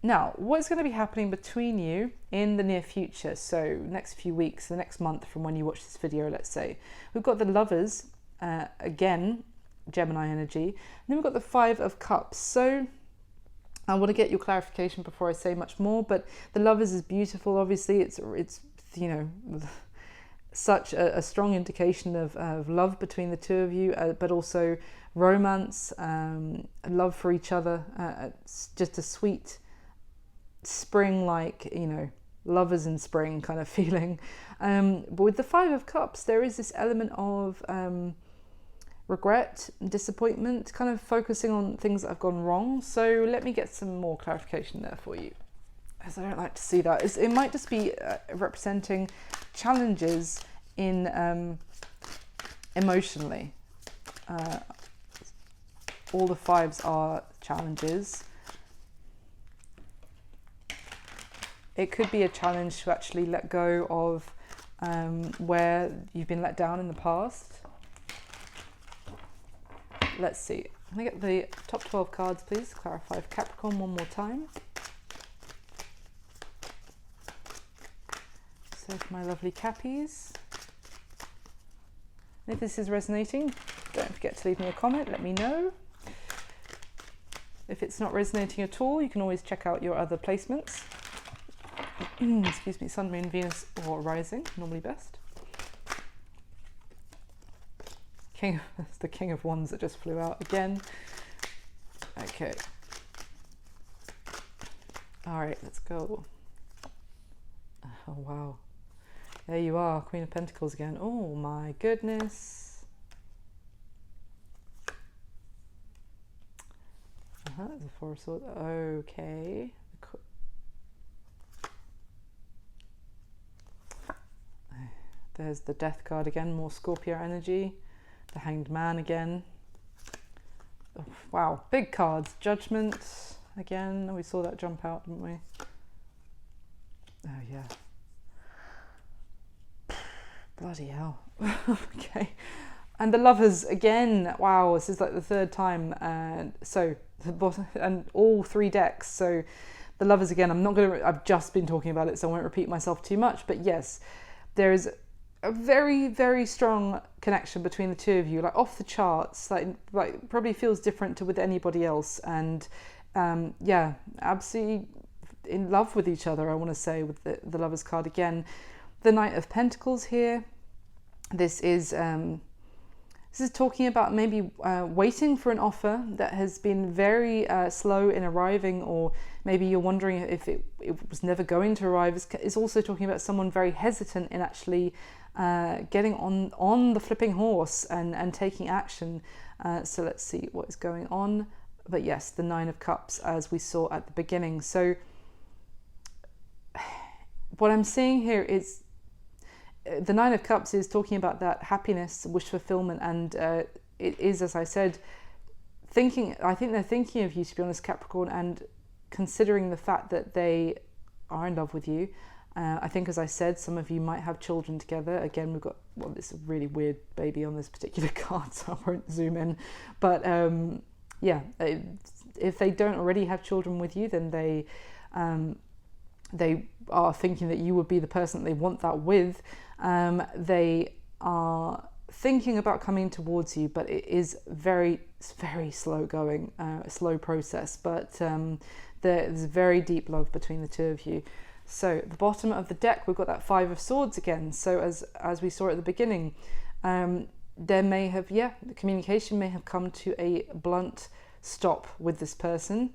Now, what's going to be happening between you in the near future? So next few weeks, the next month from when you watch this video, let's say. We've got the Lovers, again, Gemini energy. And then we've got the Five of Cups. So I want to get your clarification before I say much more, but the Lovers is beautiful. Obviously, it's such a strong indication of love between the two of you, but also romance, love for each other. It's just a sweet spring, like lovers in spring kind of feeling, but with the Five of Cups there is this element of regret, disappointment, kind of focusing on things that have gone wrong. So let me get some more clarification there for you, as I don't like to see that. It might just be representing challenges in emotionally. All the fives are challenges. It could be a challenge to actually let go of where you've been let down in the past. Let's see. Can I get the top 12 cards, please? Clarify for Capricorn one more time. So for my lovely Cappies. If this is resonating, don't forget to leave me a comment. Let me know. If it's not resonating at all, you can always check out your other placements. Excuse me, Sun, Moon, Venus, or Rising, normally best. The King of Wands that just flew out again. Okay. All right, let's go. Oh, wow. There you are, Queen of Pentacles again. Oh, my goodness. There's a Four of Swords. Okay. There's the Death card again, more Scorpio energy. The Hanged Man again. Oh, wow, big cards. Judgment again. We saw that jump out, didn't we? Oh, yeah. Bloody hell. Okay. And the Lovers again. Wow, this is like the third time. So the bottom, and all three decks. So the Lovers again. I've just been talking about it, so I won't repeat myself too much. But yes, there is a very, very strong connection between the two of you, like off the charts, like probably feels different to with anybody else, and yeah, absolutely in love with each other, I want to say, with the Lovers card again. The Knight of Pentacles here. This is talking about maybe waiting for an offer that has been very slow in arriving, or maybe you're wondering if it was never going to arrive. It's also talking about someone very hesitant in actually getting on the flipping horse and taking action. So let's see what is going on. But yes, the Nine of Cups, as we saw at the beginning. So what I'm seeing here is the Nine of Cups is talking about that happiness, wish fulfillment, and it is, as I said, I think they're thinking of you, to be honest, Capricorn, and considering the fact that they are in love with you. I think, as I said, some of you might have children together. Again, we've got, well, this really weird baby on this particular card, so I won't zoom in. But yeah, if they don't already have children with you, then they are thinking that you would be the person that they want that with. They are thinking about coming towards you, but it is very slow going, a slow process. But there's very deep love between the two of you. So at the bottom of the deck, we've got that Five of Swords again. So as we saw at the beginning, there may have, the communication may have come to a blunt stop with this person,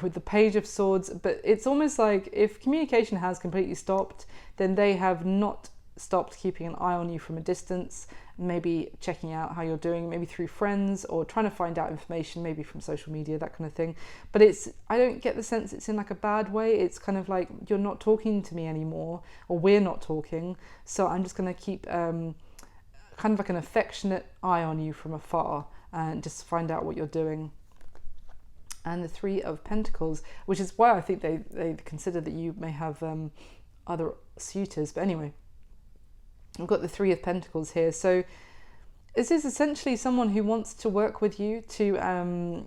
with the Page of Swords. But it's almost like if communication has completely stopped, then they have not stopped keeping an eye on you from a distance, maybe checking out how you're doing, maybe through friends, or trying to find out information, maybe from social media, that kind of thing. But I don't get the sense it's in like a bad way. It's kind of like, you're not talking to me anymore, or we're not talking, so I'm just going to keep kind of like an affectionate eye on you from afar and just find out what you're doing. And the Three of Pentacles, which is why I think they consider that you may have other suitors. But anyway, I've got the Three of Pentacles here. So this is essentially someone who wants to work with you to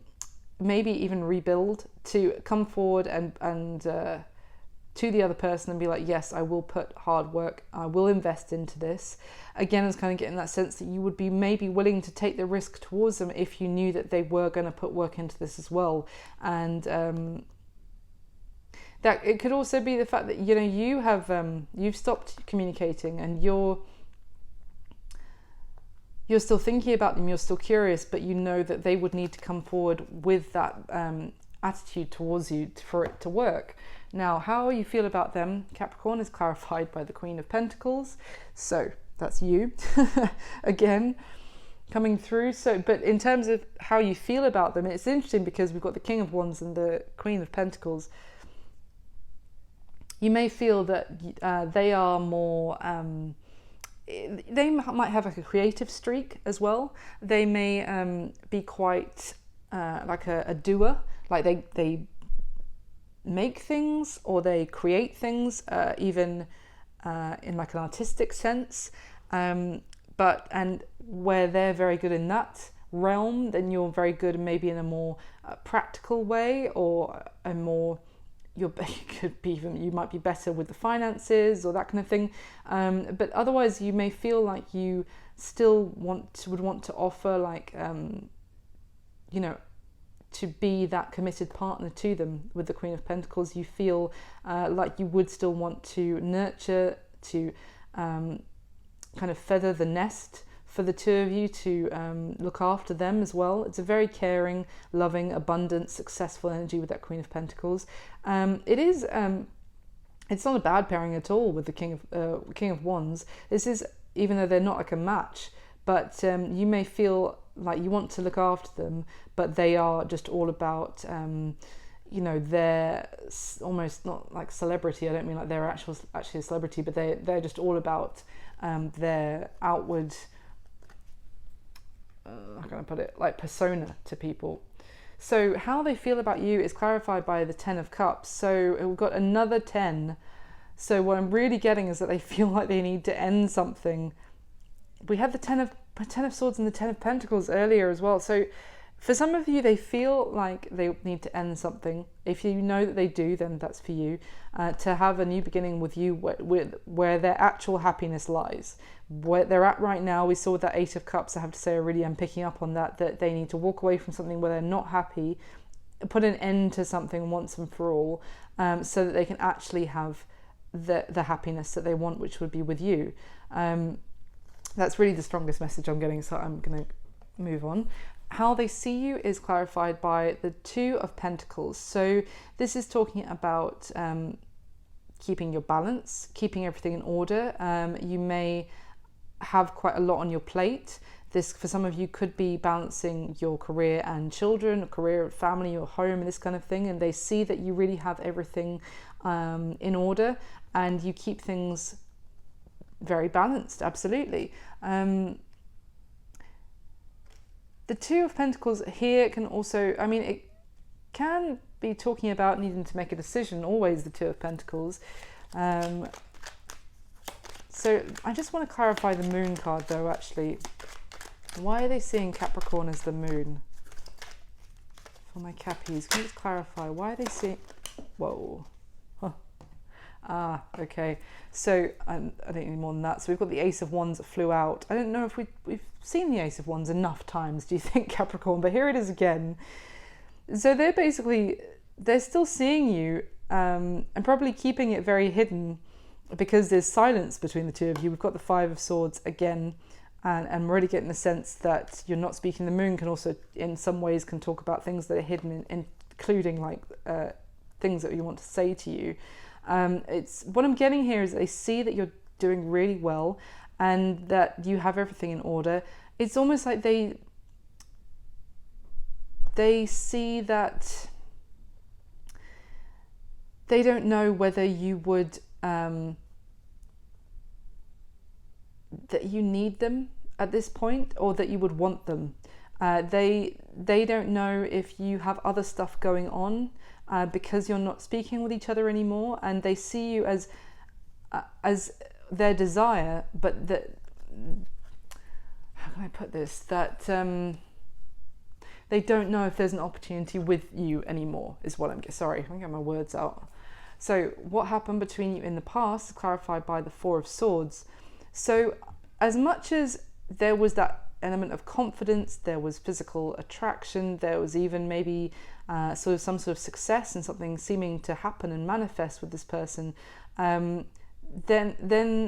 maybe even rebuild, to come forward and to the other person and be like, yes, I will put hard work, I will invest into this. Again, I was kind of getting that sense that you would be maybe willing to take the risk towards them if you knew that they were going to put work into this as well. And that it could also be the fact that, you know, you have you've stopped communicating, and you're still thinking about them, you're still curious, but you know that they would need to come forward with that attitude towards you for it to work. Now, how you feel about them, Capricorn, is clarified by the Queen of Pentacles. So that's you again coming through. So, but in terms of how you feel about them, it's interesting because we've got the King of Wands and the Queen of Pentacles. You may feel that they are more, they might have like a creative streak as well. They may be quite like a doer, like they make things or they create things, even in like an artistic sense. But where they're very good in that realm, then you're very good maybe in a more practical way, or a more, you might be better with the finances or that kind of thing. But otherwise, you may feel like you still would want to offer, like, you know, to be that committed partner to them. With the Queen of Pentacles, you feel like you would still want to nurture, to kind of feather the nest for the two of you, to look after them as well. It's a very caring, loving, abundant, successful energy with that Queen of Pentacles. It is, it's not a bad pairing at all with the King of Wands. This is, even though they're not like a match, but you may feel like you want to look after them, but they are just all about, you know, they're almost not like celebrity. I don't mean like they're actually a celebrity, but they're just all about their outward, how can I put it, like persona to people. So how they feel about you is clarified by the Ten of Cups. So we've got another 10. So what I'm really getting is that they feel like they need to end something. We had the Ten of Swords and the Ten of Pentacles earlier as well. So for some of you, they feel like they need to end something. If you know that they do, then that's for you. To have a new beginning with you, where their actual happiness lies. Where they're at right now, we saw that Eight of Cups. I have to say, I'm picking up on that they need to walk away from something where they're not happy, put an end to something once and for all, so that they can actually have the happiness that they want, which would be with you. That's really the strongest message I'm getting, so I'm going to move on. How they see you is clarified by the Two of Pentacles. So this is talking about keeping your balance, keeping everything in order. You may have quite a lot on your plate. This, for some of you, could be balancing your career and children, career, family, your home, and this kind of thing. And they see that you really have everything in order, and you keep things very balanced. Absolutely. The Two of Pentacles here can also, I mean, it can be talking about needing to make a decision, always the Two of Pentacles. So I just want to clarify the Moon card though, actually. Why are they seeing Capricorn as the Moon? For my Cappies, can you just clarify, why are they seeing, whoa. Ah, okay. So I don't need more than that. So we've got the Ace of Wands that flew out. I don't know if we've seen the Ace of Wands enough times, do you think, Capricorn? But here it is again. So they're still seeing you and probably keeping it very hidden because there's silence between the two of you. We've got the Five of Swords again, and I'm really getting the sense that you're not speaking. The Moon can also, in some ways, can talk about things that are hidden, including like things that you want to say to you. It's what I'm getting here is they see that you're doing really well and that you have everything in order. It's almost like they see that they don't know whether you would that you need them at this point or that you would want them. They don't know if you have other stuff going on because you're not speaking with each other anymore, and they see you as their desire, but that, how can I put this, that they don't know if there's an opportunity with you anymore, is what I'm getting. Sorry, I'm getting my words out. So what happened between you in the past is clarified by the Four of Swords. So as much as there was that element of confidence, there was physical attraction, there was even maybe sort of some sort of success and something seeming to happen and manifest with this person, then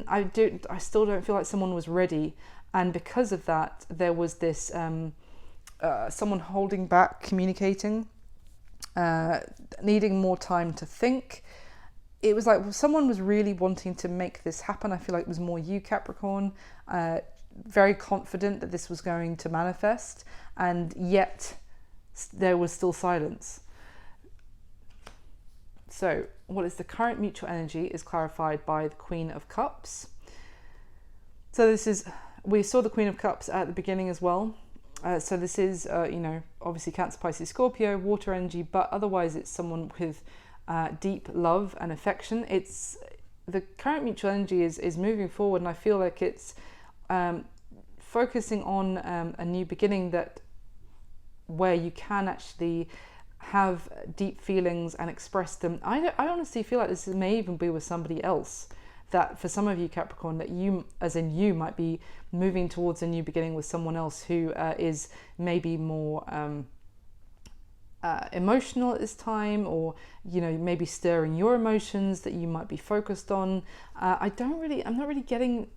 I still don't feel like someone was ready, and because of that there was this someone holding back, communicating, needing more time to think. It was like someone was really wanting to make this happen. I feel like it was more you, Capricorn, very confident that this was going to manifest, and yet there was still silence. So what is the current mutual energy is clarified by the Queen of Cups. So this is, we saw the Queen of Cups at the beginning as well. So this is, obviously Cancer, Pisces, Scorpio, water energy, but otherwise it's someone with deep love and affection. It's the current mutual energy is moving forward, and I feel like it's focusing on a new beginning, that where you can actually have deep feelings and express them. I honestly feel like this may even be with somebody else, that for some of you, Capricorn, that you, as in you, might be moving towards a new beginning with someone else who is maybe more emotional at this time, or maybe stirring your emotions that you might be focused on. I'm not really getting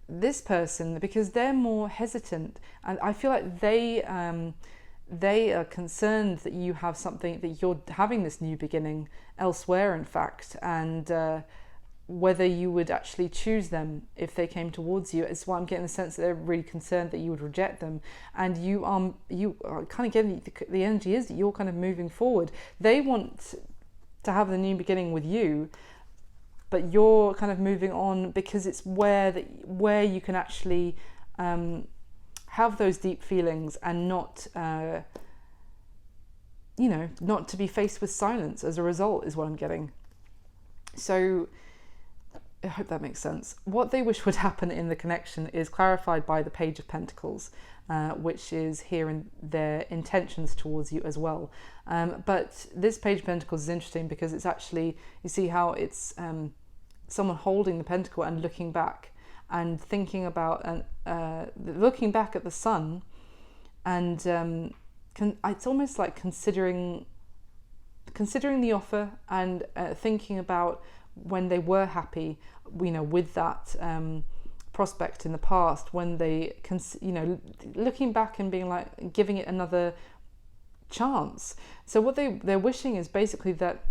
this person, because they're more hesitant, and I feel like they are concerned that you have something, that you're having this new beginning elsewhere, in fact, and whether you would actually choose them if they came towards you. It's why I'm getting the sense that they're really concerned that you would reject them, and you are kind of getting the energy is that you're kind of moving forward. They want to have the new beginning with you, but you're kind of moving on because it's where you can actually have those deep feelings, and not not to be faced with silence as a result, is what I'm getting. So I hope that makes sense. What they wish would happen in the connection is clarified by the Page of Pentacles, which is here in their intentions towards you as well. But this Page of Pentacles is interesting because it's actually, you see how it's someone holding the pentacle and looking back and thinking about, and looking back at the sun, and it's almost like considering the offer, and thinking about when they were happy, with that prospect in the past, when they looking back and being like, giving it another chance. So what they're wishing is basically that,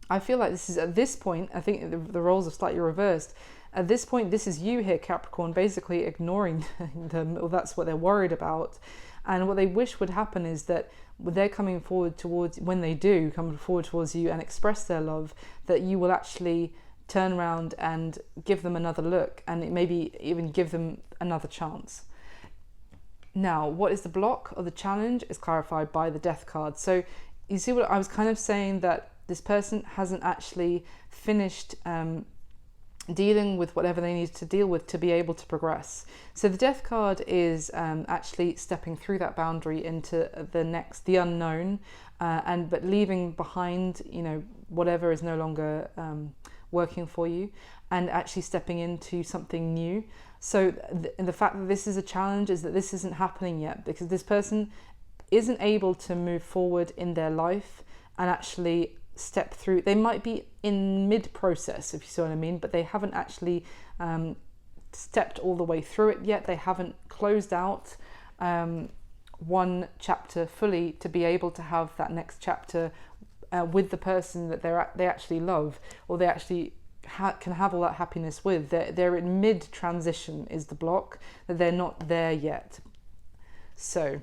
I feel like this is, at this point, I think the roles are slightly reversed. At this point, this is you here, Capricorn, basically ignoring them, or that's what they're worried about. And what they wish would happen is that they're coming forward towards, when they do come forward towards you and express their love, that you will actually turn around and give them another look, and maybe even give them another chance. Now, what is the block or the challenge is clarified by the Death card. So you see what I was kind of saying, that this person hasn't actually finished dealing with whatever they need to deal with to be able to progress. So the Death card is actually stepping through that boundary into the unknown, but leaving behind, whatever is no longer working for you, and actually stepping into something new. So the fact that this is a challenge is that this isn't happening yet, because this person isn't able to move forward in their life and actually step through. They might be in mid-process, if you see what I mean, but they haven't actually stepped all the way through it yet. They haven't closed out one chapter fully to be able to have that next chapter with the person that they actually love, or they actually can have all that happiness with. They're in mid-transition is the block, that they're not there yet. So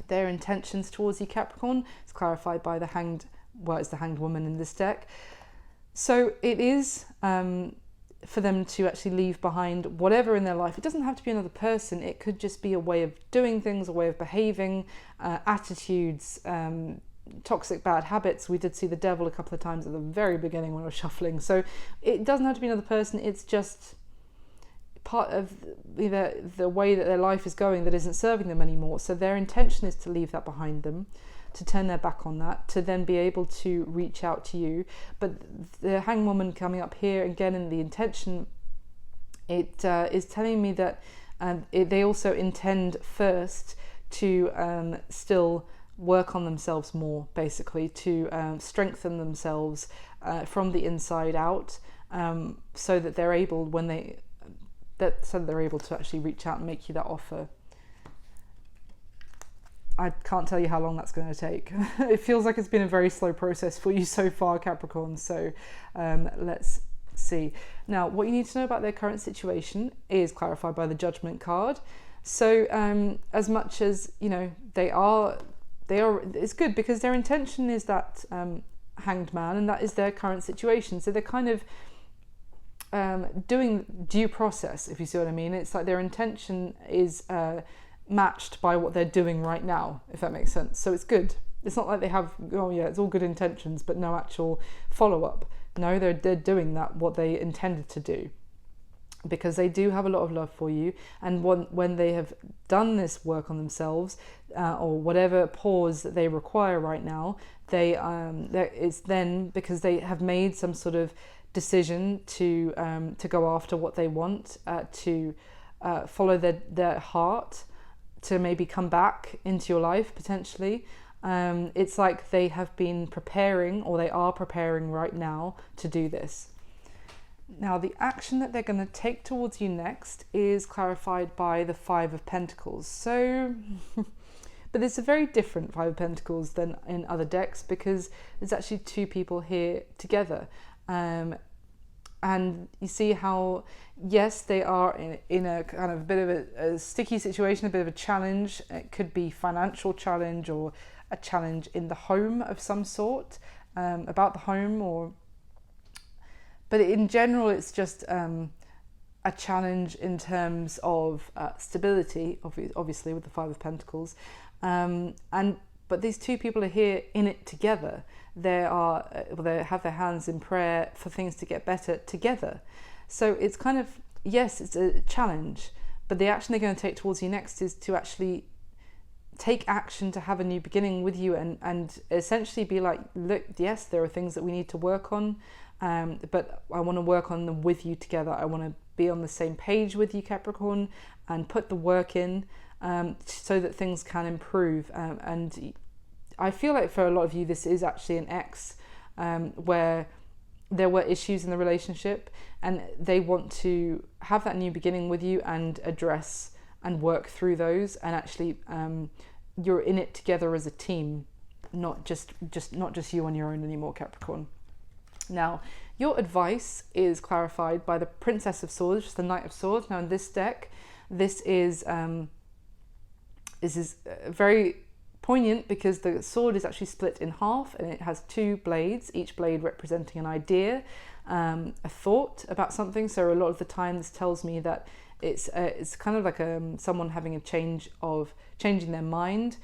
their intentions towards you, Capricorn, is clarified by the Hanged. Well, it's the Hanged Woman in this deck. So it is for them to actually leave behind whatever in their life. It doesn't have to be another person. It could just be a way of doing things, a way of behaving, attitudes, toxic bad habits. We did see the devil a couple of times at the very beginning when I was shuffling. So it doesn't have to be another person. It's just part of the way that their life is going that isn't serving them anymore. So their intention is to leave that behind them, to turn their back on that, to then be able to reach out to you. But the Hanged Woman coming up here again in the intention, it is telling me that they also intend first to still work on themselves more, basically to strengthen themselves from the inside out, so that they're able they're able to actually reach out and make you that offer. I can't tell you how long that's going to take. It feels like it's been a very slow process for you so far, Capricorn. So let's see. Now, what you need to know about their current situation is clarified by the Judgment card. So as much as, they are, it's good because their intention is that Hanged Man, and that is their current situation. So they're kind of doing due process, if you see what I mean. It's like their intention is matched by what they're doing right now, if that makes sense. So it's good. It's not like they have, it's all good intentions but no actual follow-up. No, they're doing what they intended to do, because they do have a lot of love for you. And when they have done this work on themselves, or whatever pause that they require right now, it's then because they have made some sort of decision to go after what they want, to follow their heart, to maybe come back into your life potentially. It's like they have been preparing, or they are preparing right now to do this. Now, the action that they're going to take towards you next is clarified by the Five of Pentacles. So, but it's a very different Five of Pentacles than in other decks, because there's actually two people here together. And you see how, yes, they are in a kind of a bit of a sticky situation, a bit of a challenge. It could be financial challenge, or a challenge in the home of some sort, about the home, but in general, it's just a challenge in terms of stability, obviously with the Five of Pentacles. But these two people are here in it together. They have their hands in prayer for things to get better together. So it's kind of, yes, it's a challenge, but the action they're going to take towards you next is to actually take action to have a new beginning with you, and essentially be like, look, yes, there are things that we need to work on, but I want to work on them with you together. I want to be on the same page with you, Capricorn, and put the work in, so that things can improve. And I feel like for a lot of you, this is actually an ex, where there were issues in the relationship, and they want to have that new beginning with you and address and work through those, and actually you're in it together as a team, not just you on your own anymore, Capricorn. Now, your advice is clarified by the Princess of Swords, just the Knight of Swords. Now, in this deck, this is this is very poignant because the sword is actually split in half and it has two blades, each blade representing an idea, a thought about something. So a lot of the time this tells me that it's kind of like someone having a changing their mind,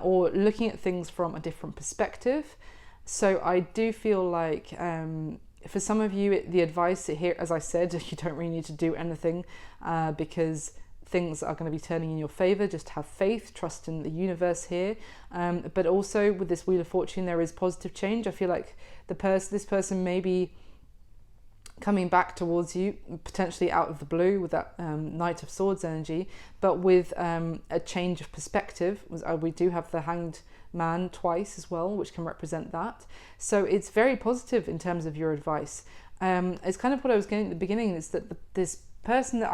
or looking at things from a different perspective. So I do feel like for some of you, the advice here, as I said, you don't really need to do anything because things are going to be turning in your favor. Just have faith, trust in the universe here. But also with this Wheel of Fortune, there is positive change. I feel like this person may be coming back towards you, potentially out of the blue with that Knight of Swords energy, but with a change of perspective. We do have the Hanged Man twice as well, which can represent that. So it's very positive in terms of your advice. It's kind of what I was getting at the beginning, is that this person that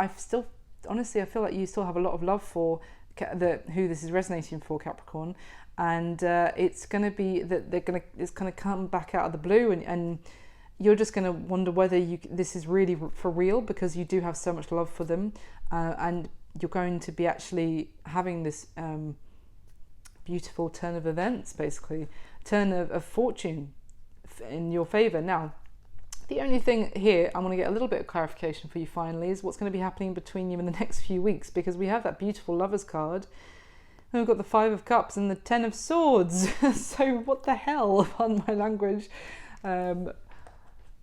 honestly, I feel like you still have a lot of love for, who this is resonating for, Capricorn, and it's going to be that it's going to come back out of the blue, and you're just going to wonder whether this is really for real, because you do have so much love for them, and you're going to be actually having this beautiful turn of events, basically turn of fortune in your favor. Now, the only thing here I want to get a little bit of clarification for you finally is what's going to be happening between you in the next few weeks, because we have that beautiful Lovers card and we've got the Five of Cups and the Ten of Swords. So what the hell, pardon my language.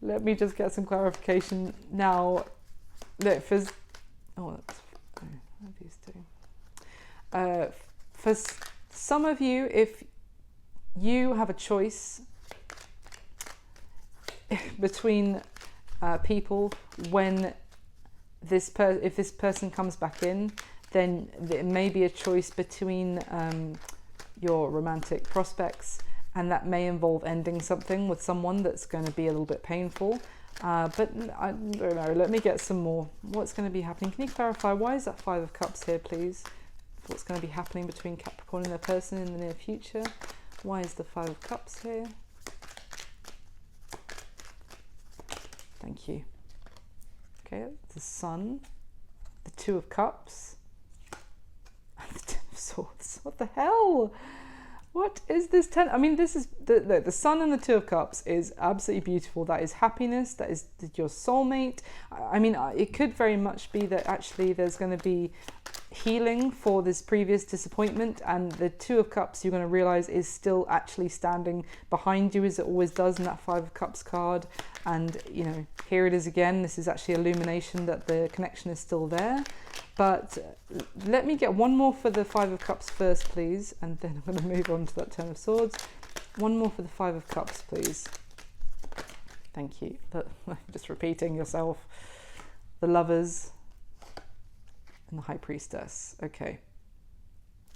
Let me just get some clarification now. Look, for some of you, if you have a choice between people, when if this person comes back in, then there may be a choice between your romantic prospects, and that may involve ending something with someone that's going to be a little bit painful. But I don't know, let me get some more. What's going to be happening? Can you clarify, why is that Five of Cups here, please? What's going to be happening between Capricorn and their person in the near future? Why is the Five of Cups here? Thank you. Okay, the Sun, the Two of Cups, and the Ten of Swords. What the hell? What is this ten? I mean, this is the Sun and the Two of Cups is absolutely beautiful. That is happiness. That is your soulmate. I mean, it could very much be that actually there's going to be healing for this previous disappointment, and the Two of Cups, you're going to realize, is still actually standing behind you, as it always does in that Five of Cups card. And you know, here it is again. This is actually illumination that the connection is still there. But let me get one more for the Five of Cups first, please, and then I'm going to move on to that Ten of Swords. One more for the Five of Cups, please. Thank you. Just repeating yourself. The Lovers and the High Priestess. Okay.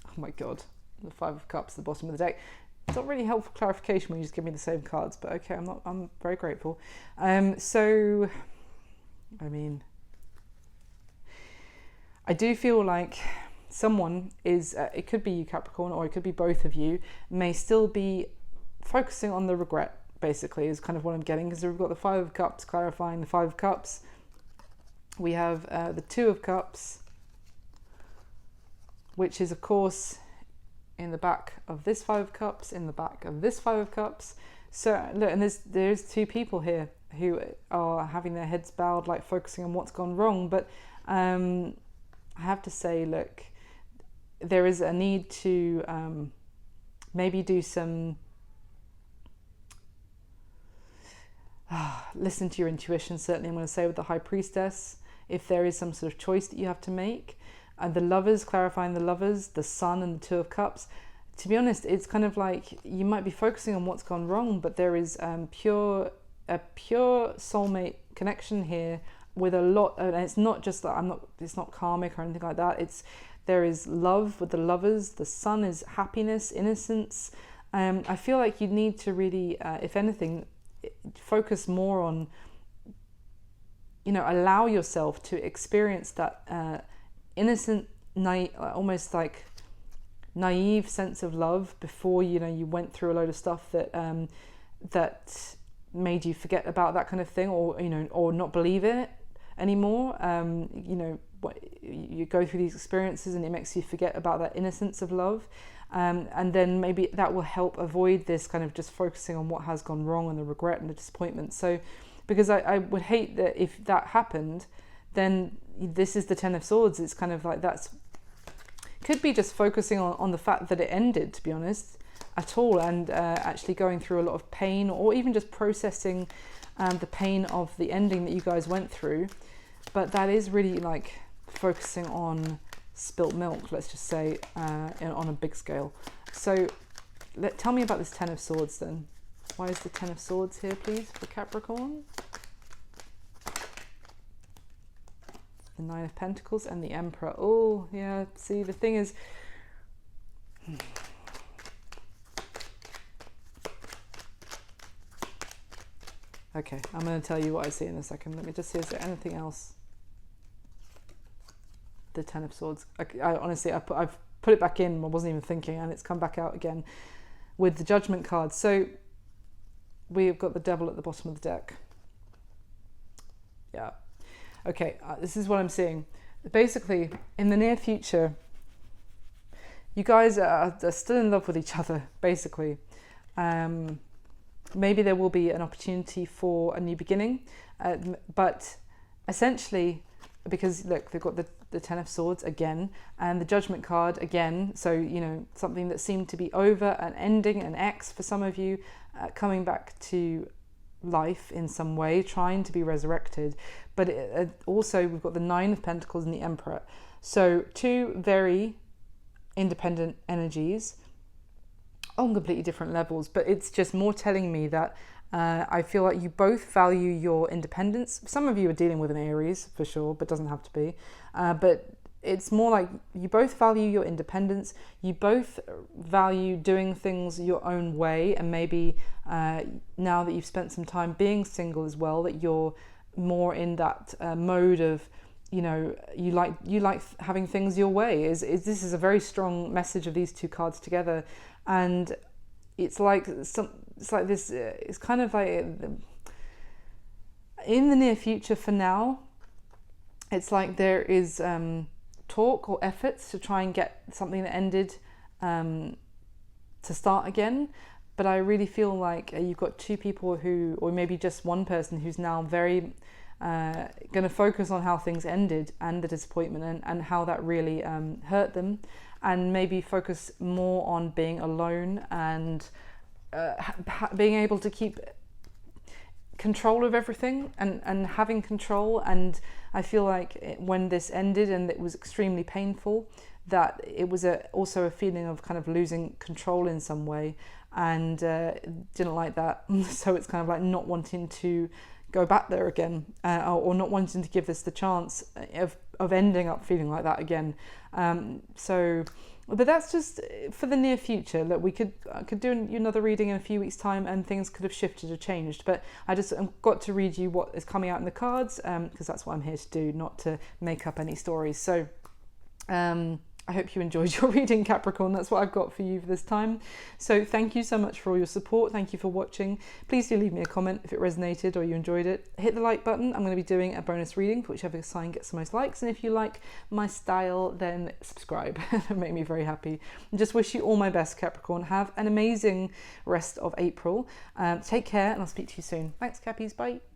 Oh my God. The Five of Cups at the bottom of the deck. It's not really helpful clarification when you just give me the same cards, but okay, I'm very grateful. So, I mean, I do feel like someone is, it could be you, Capricorn, or it could be both of you, may still be focusing on the regret, basically, is kind of what I'm getting, because we've got the Five of Cups clarifying the Five of Cups. We have the Two of Cups, which is, of course, in the back of this Five of Cups, in the back of this Five of Cups. So, look, and there's two people here who are having their heads bowed, like focusing on what's gone wrong, but I have to say, look, there is a need to maybe do some, listen to your intuition, certainly I'm going to say with the High Priestess, if there is some sort of choice that you have to make. And the Lovers, clarifying the Lovers, the Sun and the Two of Cups. To be honest, it's kind of like you might be focusing on what's gone wrong, but there is a pure soulmate connection here, with a lot, and it's not just that it's not karmic or anything like that. There is love with the Lovers. The Sun is happiness, innocence. I feel like you need to really, if anything, focus more on, allow yourself to experience that innocent, almost like naive sense of love before you went through a load of stuff that made you forget about that kind of thing, or or not believe in it anymore. you go through these experiences and it makes you forget about that innocence of love. And then maybe that will help avoid this kind of just focusing on what has gone wrong and the regret and the disappointment. So, because I would hate that if that happened, then this is the Ten of Swords. It's kind of like could be just focusing on the fact that it ended, to be honest, at all, and actually going through a lot of pain, or even just processing the pain of the ending that you guys went through. But that is really like focusing on spilt milk, let's just say, on a big scale. So tell me about this Ten of Swords then. Why is the Ten of Swords here, please, for Capricorn? The Nine of Pentacles and the Emperor. Oh, yeah, see, the thing is... Okay, I'm going to tell you what I see in a second. Let me just see, is there anything else? The Ten of Swords. I honestly, I've put it back in, I wasn't even thinking, and it's come back out again with the Judgment card. So we've got the Devil at the bottom of the deck. Yeah. Okay, this is what I'm seeing. Basically, in the near future, you guys are still in love with each other, basically. Maybe there will be an opportunity for a new beginning, but essentially, because look, they've got the Ten of Swords again, and the Judgment card again, so, you know, something that seemed to be over, an ending, an X for some of you, coming back to life in some way, trying to be resurrected. But also we've got the Nine of Pentacles and the Emperor. So two very independent energies on completely different levels, but it's just more telling me that I feel like you both value your independence. Some of you are dealing with an Aries for sure, but doesn't have to be. But it's more like you both value your independence. You both value doing things your own way, and maybe now that you've spent some time being single as well, that you're more in that mode of, you know, you like having things your way. This is a very strong message of these two cards together, and it's like this. It's kind of like in the near future. For now, it's like there is talk or efforts to try and get something that ended to start again. But I really feel like you've got two people who, or maybe just one person, who's now very going to focus on how things ended and the disappointment and how that really hurt them, and maybe focus more on being alone and being able to keep control of everything and having control. And I feel like when this ended and it was extremely painful, that it was also a feeling of kind of losing control in some way, and didn't like that. So it's kind of like not wanting to go back there again, or not wanting to give this the chance of ending up feeling like that again. But that's just for the near future. That we could do another reading in a few weeks' time, and things could have shifted or changed. But I just got to read you what is coming out in the cards, because that's what I'm here to do, not to make up any stories. So I hope you enjoyed your reading, Capricorn. That's what I've got for you for this time. So thank you so much for all your support. Thank you for watching. Please do leave me a comment if it resonated or you enjoyed it. Hit the like button. I'm going to be doing a bonus reading for whichever sign gets the most likes. And if you like my style, then subscribe. It'll make me very happy. And just wish you all my best, Capricorn. Have an amazing rest of April. Take care, and I'll speak to you soon. Thanks, Cappies. Bye.